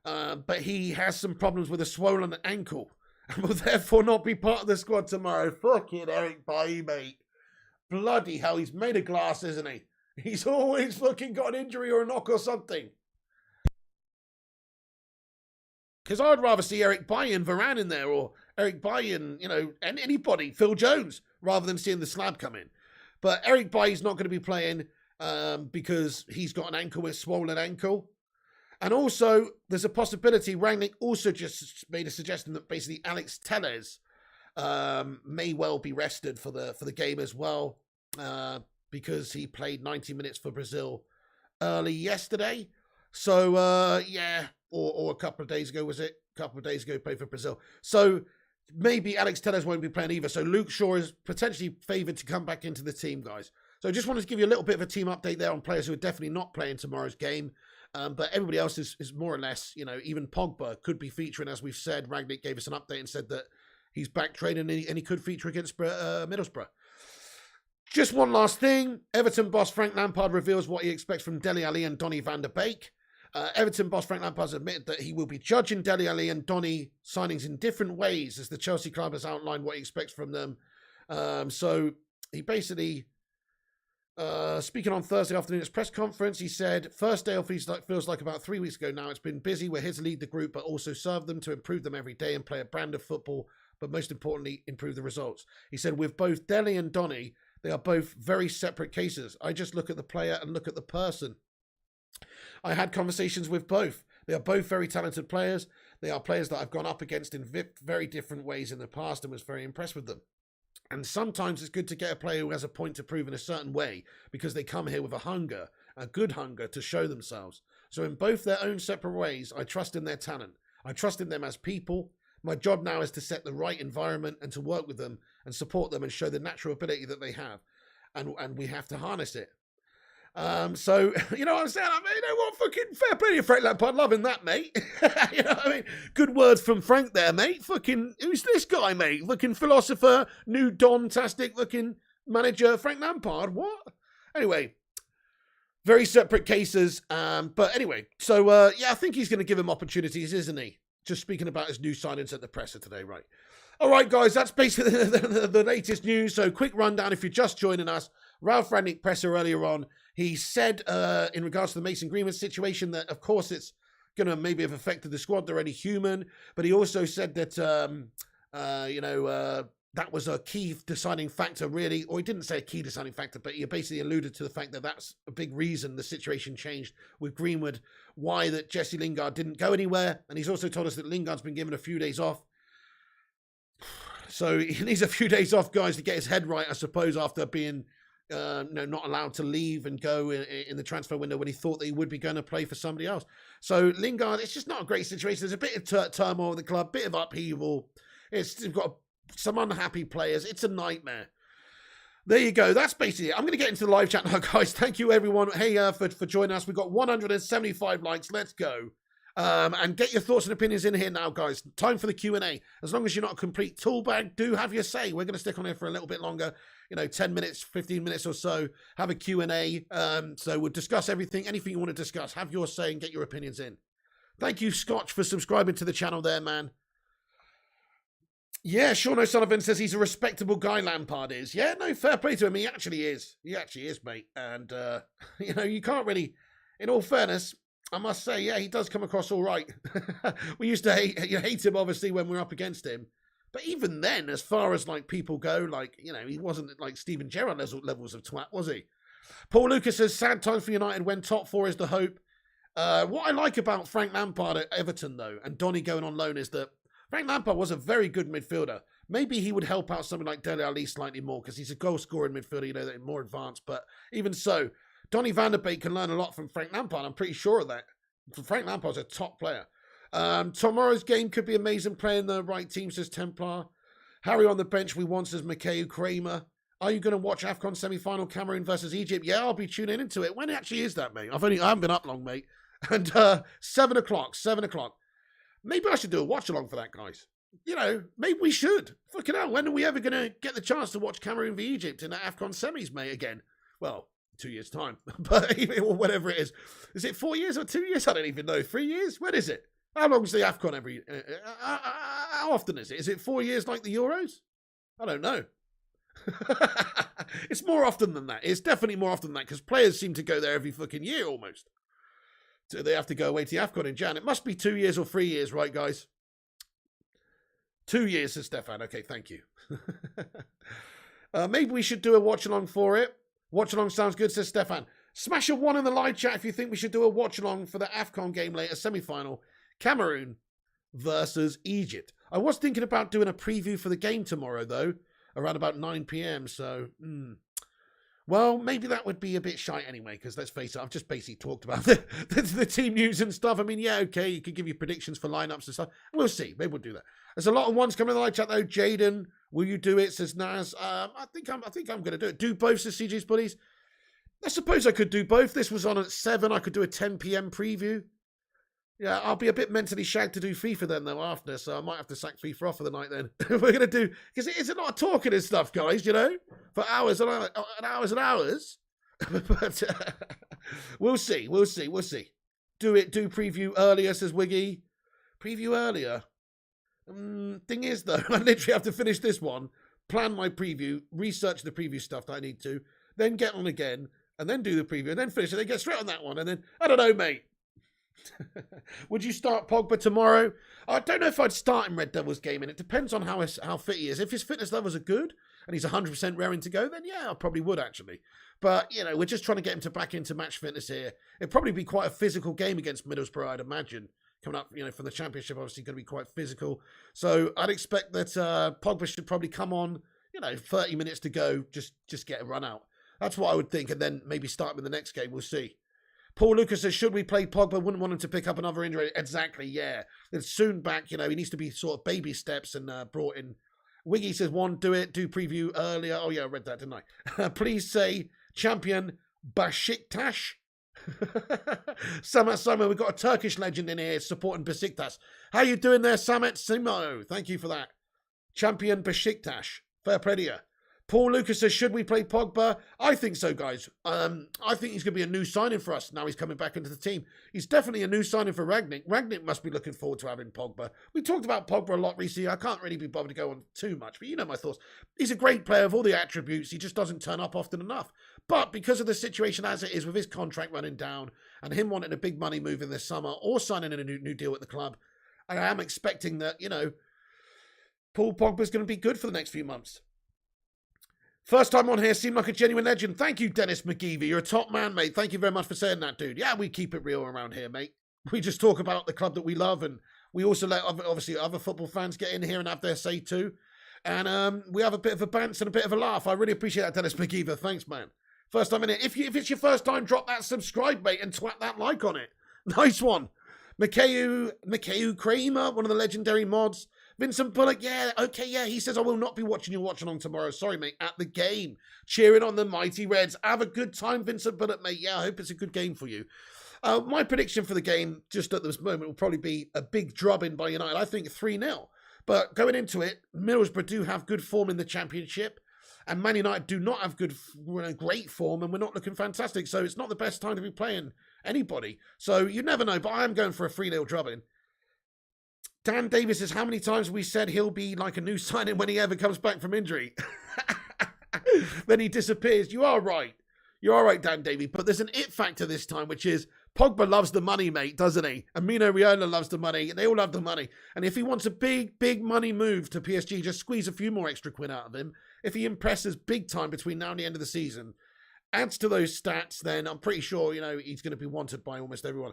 but he has some problems with a swollen ankle and will therefore not be part of the squad tomorrow. Fucking Eric Bailly, mate. Bloody hell, he's made of glass, isn't he? He's always fucking got an injury or a knock or something. Because I'd rather see Eric Bailly and Varane in there, or Eric Bailly and, and anybody, Phil Jones, rather than seeing the slab come in. But Eric Bailly's not going to be playing because he's got an ankle with swollen ankle. And also, there's a possibility, Rangnick also just made a suggestion that basically Alex Telles may well be rested for the game as well, because he played 90 minutes for Brazil early yesterday. So, yeah, or a couple of days ago, was it? A couple of days ago, he played for Brazil. So, maybe Alex Telles won't be playing either. So, Luke Shaw is potentially favoured to come back into the team, guys. So, I just wanted to give you a little bit of a team update there on players who are definitely not playing tomorrow's game. But everybody else is more or less, even Pogba could be featuring, as we've said. Rangnick gave us an update and said that he's back training and he could feature against Middlesbrough. Just one last thing. Everton boss Frank Lampard reveals what he expects from Dele Alli and Donny van der Beek. Everton boss Frank Lampard has admitted that he will be judging Dele Alli and Donny signings in different ways, as the Chelsea club has outlined what he expects from them. So he basically... speaking on Thursday afternoon at his press conference, he said, first day off feels like about 3 weeks ago now. It's been busy. We're here to lead the group, but also serve them, to improve them every day and play a brand of football, but most importantly, improve the results. He said, with both Dele and Donny, they are both very separate cases. I just look at the player and look at the person. I had conversations with both. They are both very talented players. They are players that I've gone up against in very different ways in the past and was very impressed with them. And sometimes it's good to get a player who has a point to prove in a certain way, because they come here with a good hunger to show themselves. So in both their own separate ways, I trust in their talent. I trust in them as people. My job now is to set the right environment and to work with them and support them and show the natural ability that they have. And we have to harness it. So, you know what I'm saying? I mean, what fucking fair play to Frank Lampard, loving that, mate. You know what I mean? Good words from Frank there, mate. Fucking, who's this guy, mate? Fucking philosopher, new Don-tastic looking manager, Frank Lampard, what? Anyway, very separate cases. But anyway, so, yeah, I think he's going to give him opportunities, isn't he? Just speaking about his new signings at the presser today, right? All right, guys, that's basically the latest news. So quick rundown if you're just joining us. Ralph Rangnick presser earlier on, he said in regards to the Mason Greenwood situation that, of course, it's going to maybe have affected the squad. They're only human. But he also said that, that was a key deciding factor, really. Or he didn't say a key deciding factor, but he basically alluded to the fact that that's a big reason the situation changed with Greenwood, why that Jesse Lingard didn't go anywhere. And he's also told us that Lingard's been given a few days off. So he needs a few days off, guys, to get his head right, I suppose, after being... not allowed to leave and go in the transfer window when he thought that he would be going to play for somebody else. So Lingard, it's just not a great situation. There's a bit of turmoil in the club, bit of upheaval. It's got some unhappy players. It's a nightmare. There you go. That's basically it. I'm going to get into the live chat now, guys. Thank you, everyone. Hey, for joining us. We've got 175 likes. Let's go. And get your thoughts and opinions in here now, guys. Time for the Q&A. As long as you're not a complete tool bag, do have your say. We're going to stick on here for a little bit longer, 10 minutes, 15 minutes or so. Have a Q&A. So we'll discuss everything, anything you want to discuss. Have your say and get your opinions in. Thank you, Scotch, for subscribing to the channel there, man. Yeah, Sean O'Sullivan says he's a respectable guy, Lampard is. Yeah, no, fair play to him. He actually is. He actually is, mate. And, you can't really, in all fairness... I must say, yeah, he does come across all right. We used to hate him, obviously, when we were up against him. But even then, as far as, people go, he wasn't, like, Steven Gerrard levels of twat, was he? Paul Lucas says, sad times for United when top four is the hope. What I like about Frank Lampard at Everton, though, and Donny going on loan, is that Frank Lampard was a very good midfielder. Maybe he would help out something like Dele Alli slightly more, because he's a goal-scoring midfielder, they're more advanced. But even so... Donny van der Beek can learn a lot from Frank Lampard. I'm pretty sure of that. Frank Lampard's a top player. Tomorrow's game could be amazing, playing the right team, says Templar. Harry on the bench we want, says Mikhail Kramer. Are you going to watch AFCON semi-final Cameroon versus Egypt? Yeah, I'll be tuning into it. When actually is that, mate? I haven't been up long, mate. And 7 o'clock. Maybe I should do a watch-along for that, guys. You know, maybe we should. Fucking hell, when are we ever going to get the chance to watch Cameroon v Egypt in the AFCON semis, mate, again? Well, 2 years' time. But or whatever it is. Is it 4 years or 2 years? I don't even know. 3 years? When is it? How long is the AFCON every... how often is it? Is it 4 years like the Euros? I don't know. It's more often than that. It's definitely more often than that because players seem to go there every fucking year almost. So they have to go away to the AFCON in Jan. It must be 2 years or 3 years, right, guys? 2 years, says Stefan. Okay, thank you. Maybe we should do a watch-along for it. Watch-along sounds good, says Stefan. Smash a 1 in the live chat if you think we should do a watch-along for the AFCON game later, semi-final. Cameroon versus Egypt. I was thinking about doing a preview for the game tomorrow, though, around about 9 p.m. So, well, maybe that would be a bit shite anyway, because let's face it, I've just basically talked about the team news and stuff. I mean, yeah, okay, you could give you predictions for lineups and stuff. We'll see. Maybe we'll do that. There's a lot of ones coming in the live chat, though. Jaden, will you do it, says Naz. I think I'm going to do it. Do both, says CJ's Buddies. I suppose I could do both. This was on at 7. I could do a 10 p.m. preview. Yeah, I'll be a bit mentally shagged to do FIFA then, though, after, so I might have to sack FIFA off for the night then. We're going to do, because it is a lot of talking and stuff, guys, you know, for hours and hours and hours. But we'll see. Do preview earlier, says Wiggy. Preview earlier. Thing is, though, I literally have to finish this one, plan my preview, research the preview stuff that I need to, then get on again, and then do the preview, and then finish, and then get straight on that one, and then, I don't know, mate. Would you start Pogba tomorrow? I don't know if I'd start in Red Devils game, and it depends on how fit he is. If his fitness levels are good and he's 100% raring to go, then yeah, I probably would actually. But you know, we're just trying to get him back into match fitness here. It'd probably be quite a physical game against Middlesbrough, I'd imagine. Coming up, you know, from the Championship, obviously going to be quite physical. So I'd expect that Pogba should probably come on, you know, 30 minutes to go, just get a run out. That's what I would think, and then maybe start him in the next game. We'll see. Paul Lucas says, should we play Pogba? Wouldn't want him to pick up another injury. Exactly, yeah. It's soon back, you know, he needs to be sort of baby steps and brought in. Wiggy says, do it, do preview earlier. Oh, yeah, I read that, didn't I? Please say champion Besiktas. Samet, we've got a Turkish legend in here supporting Besiktas. How you doing there, Samet Simo? Thank you for that. Champion Besiktas. Fair play to you. Paul Lucas says, should we play Pogba? I think so, guys. I think he's going to be a new signing for us now he's coming back into the team. He's definitely a new signing for Rangnick. Rangnick must be looking forward to having Pogba. We talked about Pogba a lot recently. I can't really be bothered to go on too much, but you know my thoughts. He's a great player of all the attributes. He just doesn't turn up often enough. But because of the situation as it is with his contract running down and him wanting a big money move in this summer or signing a new deal at the club, I am expecting that, you know, Paul Pogba's going to be good for the next few months. First time on here, seemed like a genuine legend. Thank you, Dennis McGeevy. You're a top man, mate. Thank you very much for saying that, dude. Yeah, we keep it real around here, mate. We just talk about the club that we love, and we also let, obviously, other football fans get in here and have their say too. And we have a bit of a bants and a bit of a laugh. I really appreciate that, Dennis McGeevy. Thanks, man. First time in here. If it's your first time, drop that subscribe, mate, and twat that like on it. Nice one. Mikhail Kramer, one of the legendary mods. Vincent Bullock, yeah, okay, yeah. He says, I will not be watching your watch-along tomorrow. Sorry, mate, at the game. Cheering on the mighty Reds. Have a good time, Vincent Bullock, mate. Yeah, I hope it's a good game for you. My prediction for the game, just at this moment, will probably be a big drubbing by United. I think 3-0. But going into it, Middlesbrough do have good form in the Championship. And Man United do not have great form, and we're not looking fantastic. So it's not the best time to be playing anybody. So you never know, but I am going for a 3-0 drubbing. Dan Davis says, how many times have we said he'll be like a new signing when he ever comes back from injury? Then he disappears. You are right. You're all right, Dan Davies. But there's an it factor this time, which is Pogba loves the money, mate, doesn't he? And Mino Raiola loves the money. They all love the money. And if he wants a big, big money move to PSG, just squeeze a few more extra quid out of him. If he impresses big time between now and the end of the season, adds to those stats, then I'm pretty sure, you know, he's going to be wanted by almost everyone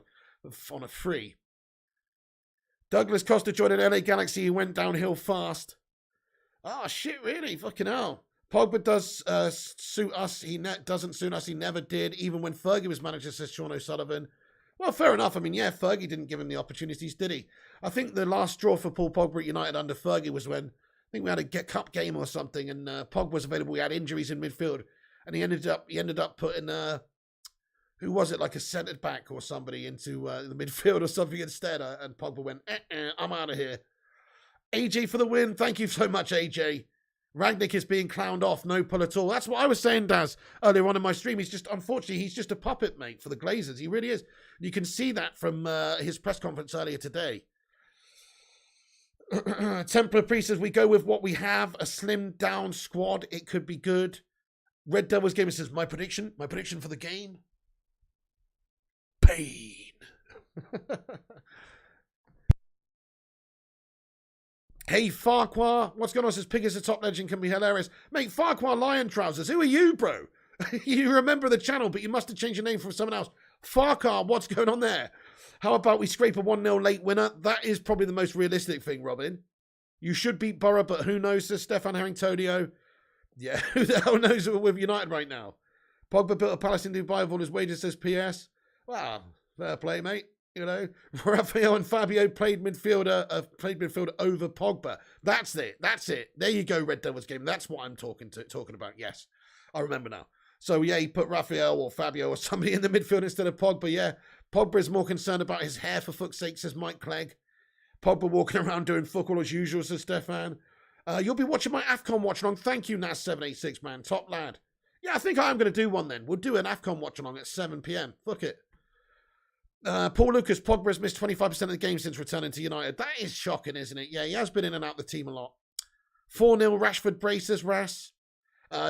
on a free. Douglas Costa joined an LA Galaxy who went downhill fast. Oh, shit, really? Fucking hell. Pogba does suit us. He doesn't suit us. He never did, even when Fergie was manager, says Sean O'Sullivan. Well, fair enough. I mean, yeah, Fergie didn't give him the opportunities, did he? I think the last straw for Paul Pogba at United under Fergie was when, I think we had a cup game or something, and Pogba was available. We had injuries in midfield, and he ended up putting, who was it, like a centre back or somebody into the midfield or something instead, and Pogba went, I'm out of here. AJ for the win. Thank you so much, AJ. Rangnick is being clowned off, no pull at all. That's what I was saying, Daz, earlier on in my stream. Unfortunately, he's just a puppet, mate, for the Glazers. He really is. You can see that from his press conference earlier today. Templar Priest says, we go with what we have, a slimmed down squad. It could be good. Red Devils Gamer says, my prediction for the game. Pain. Hey, Farquhar. What's going on? Says, Pig is a top legend, can be hilarious. Mate, Farquhar Lion Trousers. Who are you, bro? You remember the channel, but you must have changed your name from someone else. Farquhar, what's going on there? How about we scrape a 1-0 late winner? That is probably the most realistic thing, Robin. You should beat Borough, but who knows, says Stefan Harringtonio. Yeah, who the hell knows we're with United right now? Pogba built a palace in Dubai with all his wages, says PS. Well, fair play, mate. You know, Rafael and Fabio played midfielder over Pogba. That's it. There you go, Red Devils game. That's what I'm talking about. Yes, I remember now. So yeah, he put Rafael or Fabio or somebody in the midfield instead of Pogba. Yeah, Pogba is more concerned about his hair, for fuck's sake, says Mike Clegg. Pogba walking around doing fuck all as usual, says Stefan. You'll be watching my AFCON watch along. Thank you, Nas786, man. Top lad. Yeah, I think I'm going to do one then. We'll do an AFCON watch along at 7 p.m. Fuck it. Paul Lucas, Pogba has missed 25% of the game since returning to United. That is shocking, isn't it? Yeah, he has been in and out the team a lot. 4-0 Rashford braces, Ras.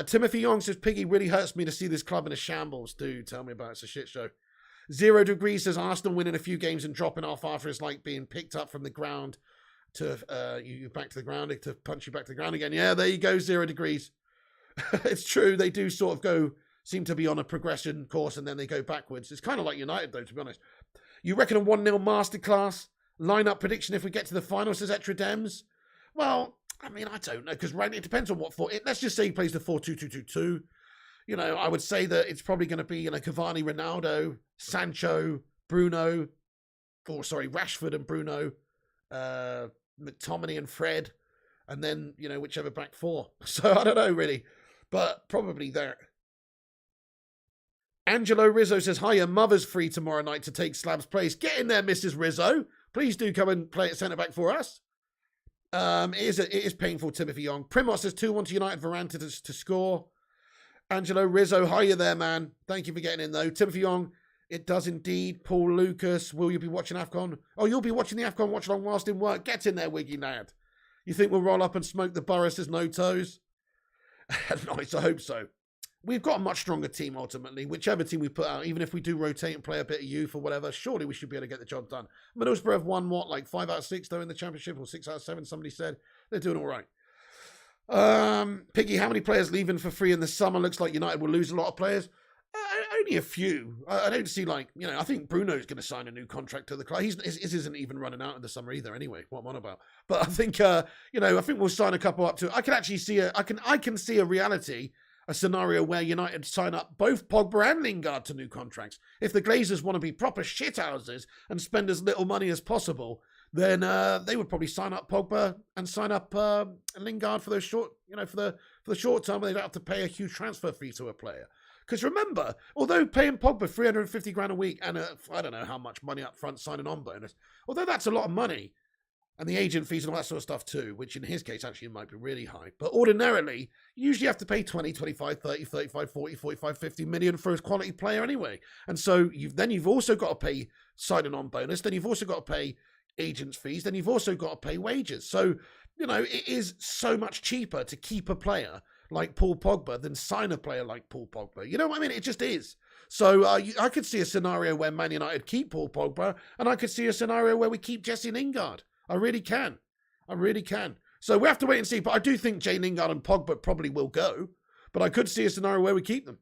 Timothy Young says, Piggy, really hurts me to see this club in a shambles. Dude, tell me about it. It's a shit show. 0 Degrees says, Arsenal winning a few games and dropping off after it's like being picked up from the ground to you back to the ground, to punch you back to the ground again. Yeah, there you go, 0 Degrees. It's true. They do sort of seem to be on a progression course and then they go backwards. It's kind of like United, though, to be honest. You reckon a 1-0 masterclass? Line-up prediction if we get to the final, says Etra Dems. Well, I mean, I don't know, because right, it depends on what for. Let's just say he plays the 4-2-2-2-2. You know, I would say that it's probably going to be, Cavani, Ronaldo, Sancho, Bruno, Rashford and Bruno, McTominay and Fred, and then, whichever back four. So I don't know, really, but probably there. Angelo Rizzo says, hiya, mother's free tomorrow night to take Slab's place. Get in there, Mrs. Rizzo. Please do come and play at centre-back for us. It is painful, Timothy Young. Primos says 2-1 to United, Varane to score. Angelo Rizzo, hiya there, man. Thank you for getting in, though. Timothy Young, it does indeed. Paul Lucas, will you be watching AFCON? Oh, you'll be watching the AFCON watch-along whilst in work. Get in there, Wiggy lad. You think we'll roll up and smoke the Borough, says No Toes? Nice, I hope so. We've got a much stronger team, ultimately. Whichever team we put out, even if we do rotate and play a bit of youth or whatever, surely we should be able to get the job done. Middlesbrough have won, 5 out of 6, though, in the Championship, or 6 out of 7, somebody said. They're doing all right. Piggy, how many players leaving for free in the summer? Looks like United will lose a lot of players. Only a few. I don't see, I think Bruno's going to sign a new contract to the club. His isn't even running out in the summer either, anyway. What I'm on about. But I think, I think we'll sign a couple up to. I can actually see I can see a reality. A scenario where United sign up both Pogba and Lingard to new contracts. If the Glazers want to be proper shithouses and spend as little money as possible, then they would probably sign up Pogba and sign up Lingard for those short, for the short term, where they don't have to pay a huge transfer fee to a player. Because remember, although paying Pogba 350 grand a week and I don't know how much money up front signing on bonus, although that's a lot of money, and the agent fees and all that sort of stuff too, which in his case actually might be really high. But ordinarily, you usually have to pay 20, 25, 30, 35, 40, 45, 50 million for a quality player anyway. And so you've also got to pay signing on bonus, then you've also got to pay agents fees, then you've also got to pay wages. So, it is so much cheaper to keep a player like Paul Pogba than sign a player like Paul Pogba. You know what I mean? It just is. So I could see a scenario where Man United keep Paul Pogba, and I could see a scenario where we keep Jesse Lingard. I really can. So we have to wait and see. But I do think Jay Lingard and Pogba probably will go. But I could see a scenario where we keep them.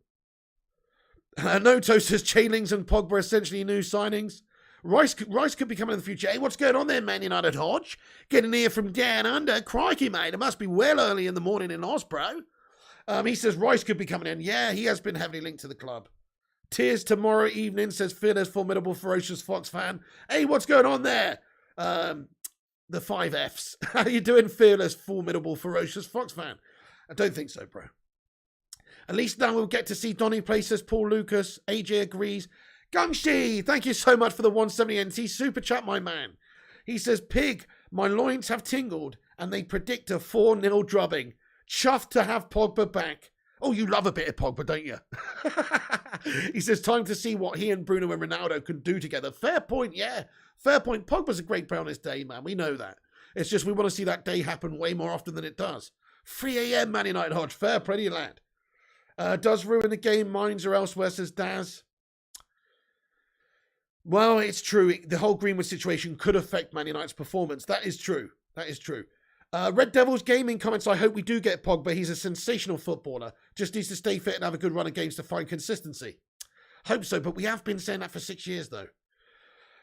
Noto says Chaylings and Pogba are essentially new signings. Rice could be coming in the future. Hey, what's going on there, Man United Hodge? Getting here from down under. Crikey, mate. It must be well early in the morning in Oz, bro. He says Rice could be coming in. Yeah, he has been heavily linked to the club. Tears tomorrow evening, says Fearless, formidable, ferocious Fox fan. Hey, what's going on there? The 5 Fs. How you doing, Fearless, formidable, ferocious Fox fan? I don't think so, bro. At least now we'll get to see Donny play, says Paul Lucas. AJ agrees. Gungshi, thank you so much for the 170 NT super chat, my man. He says, Pig, my loins have tingled and they predict a 4-0 drubbing. Chuffed to have Pogba back. Oh, you love a bit of Pogba, don't you? He says, time to see what he and Bruno and Ronaldo can do together. Fair point, yeah. Fair point. Pogba's a great player on his day, man. We know that. It's just we want to see that day happen way more often than it does. 3 a.m. Man United Hodge. Fair play, lad. Does ruin the game. Minds are elsewhere, says Daz. Well, it's true. The whole Greenwood situation could affect Man United's performance. That is true. That is true. Red Devils Gaming comments, I hope we do get Pogba. He's a sensational footballer. Just needs to stay fit and have a good run of games to find consistency. Hope so, but we have been saying that for 6 years, though.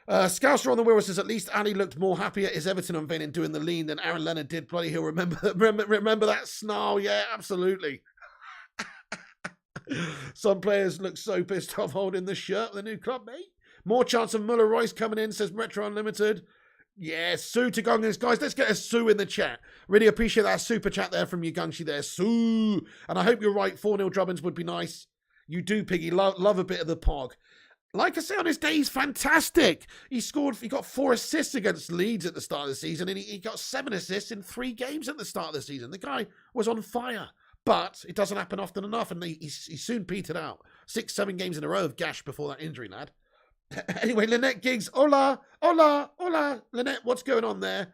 Scouser on the wheel says, at least Ali looked more happy at his Everton unveiling doing the lean than Aaron Leonard did. Bloody he'll remember that snarl. Yeah, absolutely. Some players look so pissed off holding the shirt of the new club, mate. More chance of Muller Royce coming in, says Retro Unlimited. Yeah, Sue to Gongans. Guys, let's get a Sue in the chat. Really appreciate that super chat there from Yugangshi there. Sue. And I hope you're right. 4-0 drubbins would be nice. You do, Piggy. Love a bit of the Pog. Like I say, on his day, he's fantastic. He got 4 assists against Leeds at the start of the season, and he got 7 assists in 3 games at the start of the season. The guy was on fire. But it doesn't happen often enough, and he soon petered out. 6-7 games in a row of gash before that injury, lad. Anyway, Lynette Giggs, hola, hola, hola. Lynette, what's going on there?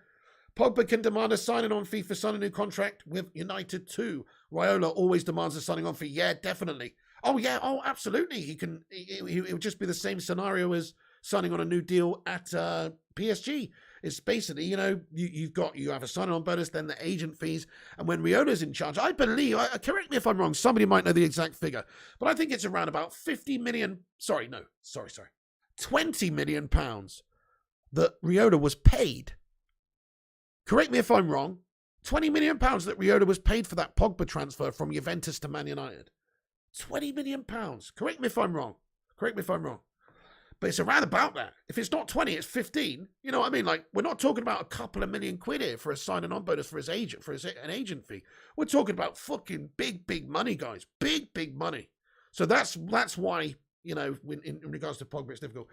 Pogba can demand a signing-on fee for signing a new contract with United too. Raiola always demands a signing-on fee. Yeah, definitely. Oh, yeah, oh, absolutely. It would just be the same scenario as signing on a new deal at PSG. It's basically, you know, you have a signing-on bonus, then the agent fees, and when Riola's in charge, I believe, correct me if I'm wrong, somebody might know the exact figure, but I think it's around about 50 million, sorry, 20 million pounds that Raiola was paid. Correct me if I'm wrong. 20 million pounds that Raiola was paid for that Pogba transfer from Juventus to Man United. 20 million pounds. Correct me if I'm wrong. But it's around about that. If it's not 20, it's 15. You know what I mean? Like, we're not talking about a couple of million quid here for a signing on bonus for his agent, an agent fee. We're talking about fucking big money, guys. Big money. So that's why, you know, in regards to Pogba, it's difficult.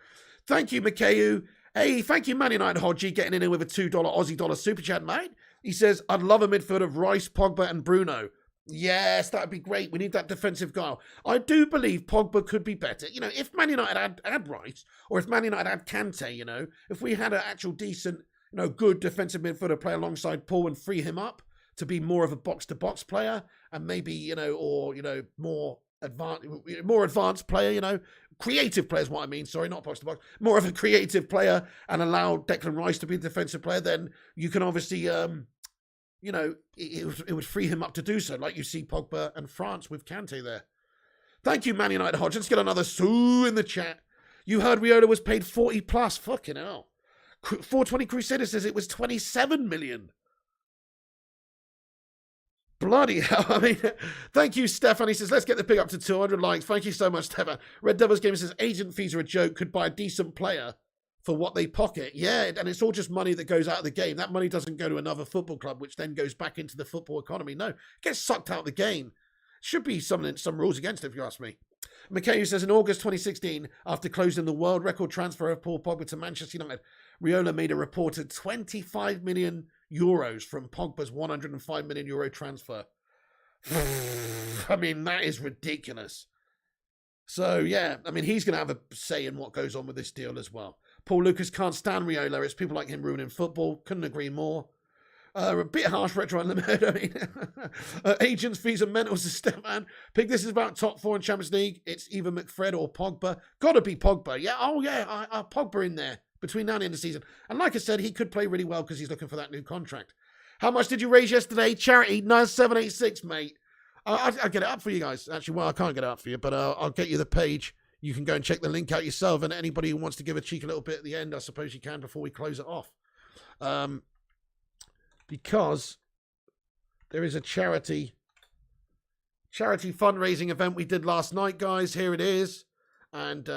Thank you, Mikhayu. Hey, thank you, Man United Hodgie, getting in here with a $2 Aussie dollar super chat, mate. He says, I'd love a midfield of Rice, Pogba, and Bruno. Yes, that'd be great. We need that defensive guile. I do believe Pogba could be better. You know, if Man United had Rice, or if Man United had Kante, you know, if we had an actual decent, you know, good defensive midfielder play alongside Paul and free him up to be more of a box-to-box player, and maybe, you know, or, you know, more advanced player, you know, creative player is what I mean, sorry, not box to box, more of a creative player, and allow Declan Rice to be a defensive player, then you can obviously, you know, it would free him up to do so, like you see Pogba and France with Kante there. Thank you, Man United Hodge. Let's get another Sue in the chat. You heard Raiola was paid 40 plus. Fucking hell. 420 Crusader says it was 27 million. Bloody hell. I mean, thank you, Stefan. He says, let's get the pig up to 200 likes. Thank you so much, Stefan. Red Devils Gamer says, agent fees are a joke. Could buy a decent player for what they pocket. Yeah, and it's all just money that goes out of the game. That money doesn't go to another football club, which then goes back into the football economy. No, it gets sucked out of the game. Should be some rules against it, if you ask me. McKay says, in August 2016, after closing the world record transfer of Paul Pogba to Manchester United, Raiola made a reported 25 million euros from Pogba's 105 million euro transfer. I mean, that is ridiculous. So, yeah, I mean, he's going to have a say in what goes on with this deal as well. Paul Lucas can't stand Raiola. It's people like him ruining football. Couldn't agree more. A bit harsh, Retro Unlimited. I mean, agents, fees, and mental system, man. Pig, this is about top 4 in Champions League. It's either McFred or Pogba. Got to be Pogba. Yeah, oh, yeah, Pogba in there between now and the end of the season. And like I said, he could play really well because he's looking for that new contract. How much did you raise yesterday? Charity, 9786, mate. I'll get it up for you guys. Actually, well, I can't get it up for you, but I'll get you the page. You can go and check the link out yourself. And anybody who wants to give a cheeky little bit at the end, I suppose you can before we close it off. Because there is a charity fundraising event we did last night, guys. Here it is. And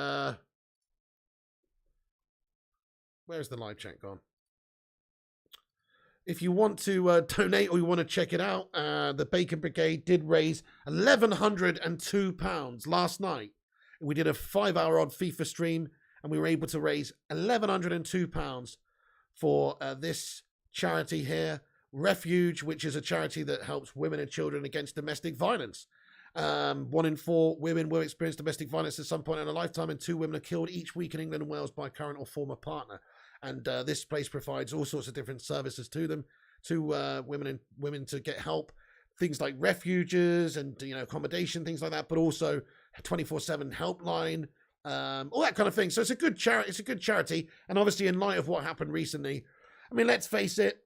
where's the live chat gone? if you want to donate or you want to check it out, the Bacon Brigade did raise £1,102 last night. We did a 5-hour odd FIFA stream, and we were able to raise £1,102 for this charity here, Refuge, which is a charity that helps women and children against domestic violence. 1 in 4 women will experience domestic violence at some point in a lifetime, and 2 women are killed each week in England and Wales by a current or former partner. And this place provides all sorts of different services to them, to women to get help, things like refuges and accommodation, things like that, but also 24/7 helpline, all that kind of thing. So it's a good charity. It's a good charity, and obviously in light of what happened recently, I mean, let's face it,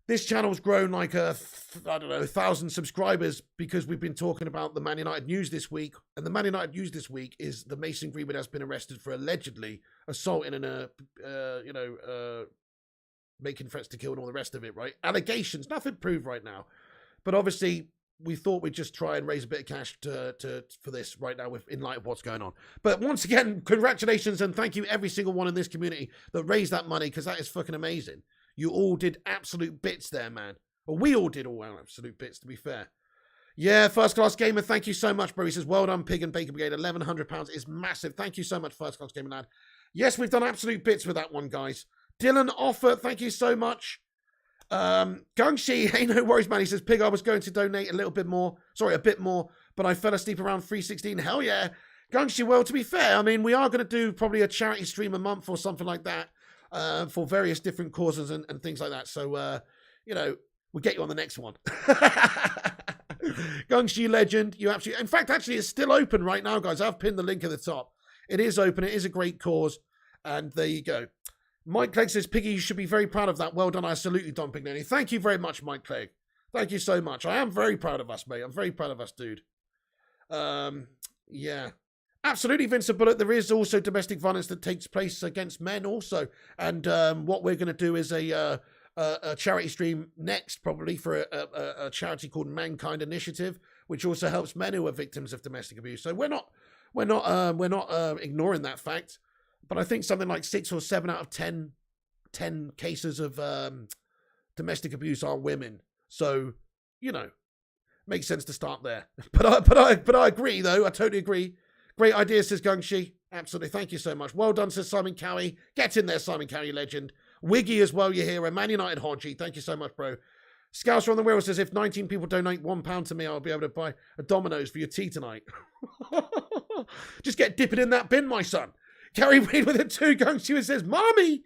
this channel's grown like 1,000 subscribers because we've been talking about the Man United news this week. And the Man United news this week is the Mason Greenwood has been arrested for allegedly assaulting and, making threats to kill and all the rest of it, right? Allegations, nothing proved right now. But obviously, we thought we'd just try and raise a bit of cash for this right now in light of what's going on. But once again, congratulations and thank you every single one in this community that raised that money, because that is fucking amazing. You all did absolute bits there, man. Well, we all did all absolute bits, to be fair. Yeah, First Class Gamer, thank you so much, bro. He says, well done, Pig and Bacon Brigade. £1,100 is massive. Thank you so much, First Class Gamer lad. Yes, we've done absolute bits with that one, guys. Dylan Offer, thank you so much. Gungshi, hey, no worries, man. He says, Pig, I was going to donate a bit more, but I fell asleep around 3:16. Hell yeah. Gungshi, well, to be fair, I mean, we are going to do probably a charity stream a month or something like that. For various different causes and things like that. So, we'll get you on the next one. Gungshi Legend, you absolutely... In fact, actually, it's still open right now, guys. I've pinned the link at the top. It is open. It is a great cause. And there you go. Mike Clegg says, Piggy, you should be very proud of that. Well done. I salute you, Don Pignoni. Thank you very much, Mike Clegg. Thank you so much. I am very proud of us, mate. I'm very proud of us, dude. Yeah. Absolutely, Vincent Bullock. There is also domestic violence that takes place against men also. And what we're going to do is a charity stream next, probably, for a charity called Mankind Initiative, which also helps men who are victims of domestic abuse. So we're not ignoring that fact. But I think something like 6 or 7 out of 10 cases of domestic abuse are women. So, makes sense to start there. But I agree, though. I totally agree. Great idea, says Gungshi. Absolutely. Thank you so much. Well done, says Simon Cowie. Get in there, Simon Cowie, legend. Wiggy as well, you're here. A Man United Hodgie. Thank you so much, bro. Scouser on the wheel says, if 19 people donate £1 to me, I'll be able to buy a Domino's for your tea tonight. Just get dipping in that bin, my son. Gary Reid with a 2. Gungshi says, Mommy,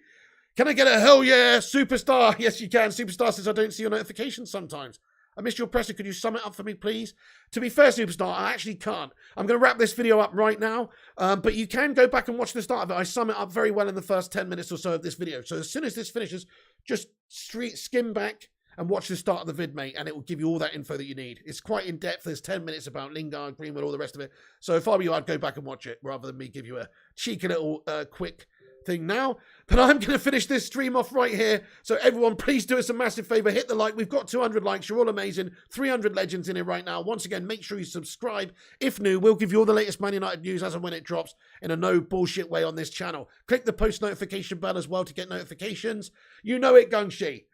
can I get a hell yeah, superstar? Yes, you can. Superstar says, I don't see your notifications sometimes. I missed your presser. Could you sum it up for me, please? To be fair, Superstar, I actually can't. I'm going to wrap this video up right now, but you can go back and watch the start of it. I sum it up very well in the first 10 minutes or so of this video. So as soon as this finishes, just skim back and watch the start of the vid, mate, and it will give you all that info that you need. It's quite in-depth. There's 10 minutes about Lingard, Greenwood, all the rest of it. So if I were you, I'd go back and watch it rather than me give you a cheeky little quick thing now. But I'm going to finish this stream off right here. So everyone, please do us a massive favor. Hit the like. We've got 200 likes. You're all amazing. 300 legends in here right now. Once again, make sure you subscribe. If new, we'll give you all the latest Man United news as and when it drops in a no bullshit way on this channel. Click the post notification bell as well to get notifications. You know it, Gungshi.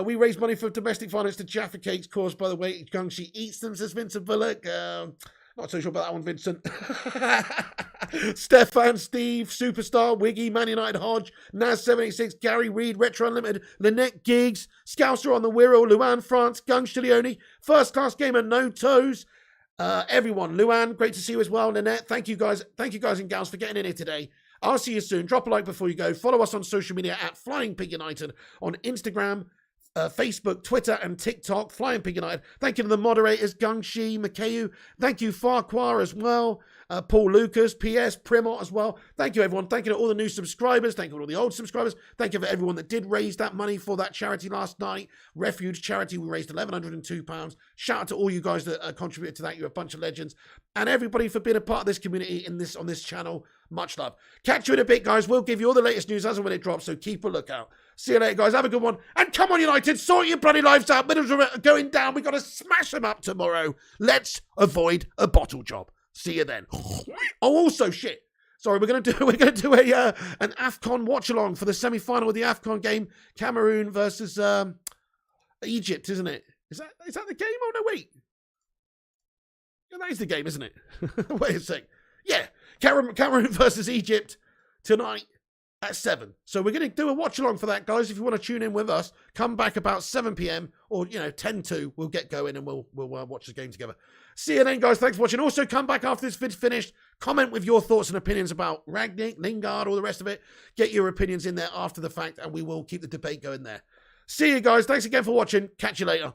We raise money for domestic violence to Jaffa cakes caused by the way Gungshi eats them, says Vincent Bullock. Not so sure about that one, Vincent. Stefan, Steve, Superstar, Wiggy, Man United Hodge, Naz786, Gary Reid, Retro Unlimited, Lynette Giggs, Scouser on the Wirral, Luan France, Gung Chilioni, First Class Gamer, No Toes, everyone. Luan, great to see you as well. Lynette, thank you guys and gals for getting in here today. I'll see you soon. Drop a like before you go. Follow us on social media at Flying Pig United on Instagram, Facebook, Twitter, and TikTok. Flying Pig United. Thank you to the moderators, Gungshi, Makeu. Thank you, Farquhar, as well. Paul Lucas, PS, Primot as well. Thank you, everyone. Thank you to all the new subscribers. Thank you to all the old subscribers. Thank you for everyone that did raise that money for that charity last night. Refuge charity, we raised £1,102. Shout out to all you guys that contributed to that. You're a bunch of legends. And everybody for being a part of this community on this channel. Much love. Catch you in a bit, guys. We'll give you all the latest news as and when it drops, so keep a lookout. See you later, guys. Have a good one. And come on, United. Sort your bloody lives out. Middles are going down. We've got to smash them up tomorrow. Let's avoid a bottle job. See you then. Oh, also, shit. Sorry, we're gonna do a an AFCON watch along for the semi-final of the AFCON game, Cameroon versus Egypt, isn't it? Is that the game? Oh no, wait. Yeah, that is the game, isn't it? Wait a sec. Yeah, Cameroon versus Egypt tonight at 7. So we're going to do a watch along for that, guys. If you want to tune in with us, come back about 7 p.m. or 10 to. We'll get going and we'll watch the game together. See you then, guys. Thanks for watching. Also, come back after this vid's finished. Comment with your thoughts and opinions about Rangnick, Lingard, all the rest of it. Get your opinions in there after the fact, and we will keep the debate going there. See you guys. Thanks again for watching. Catch you later.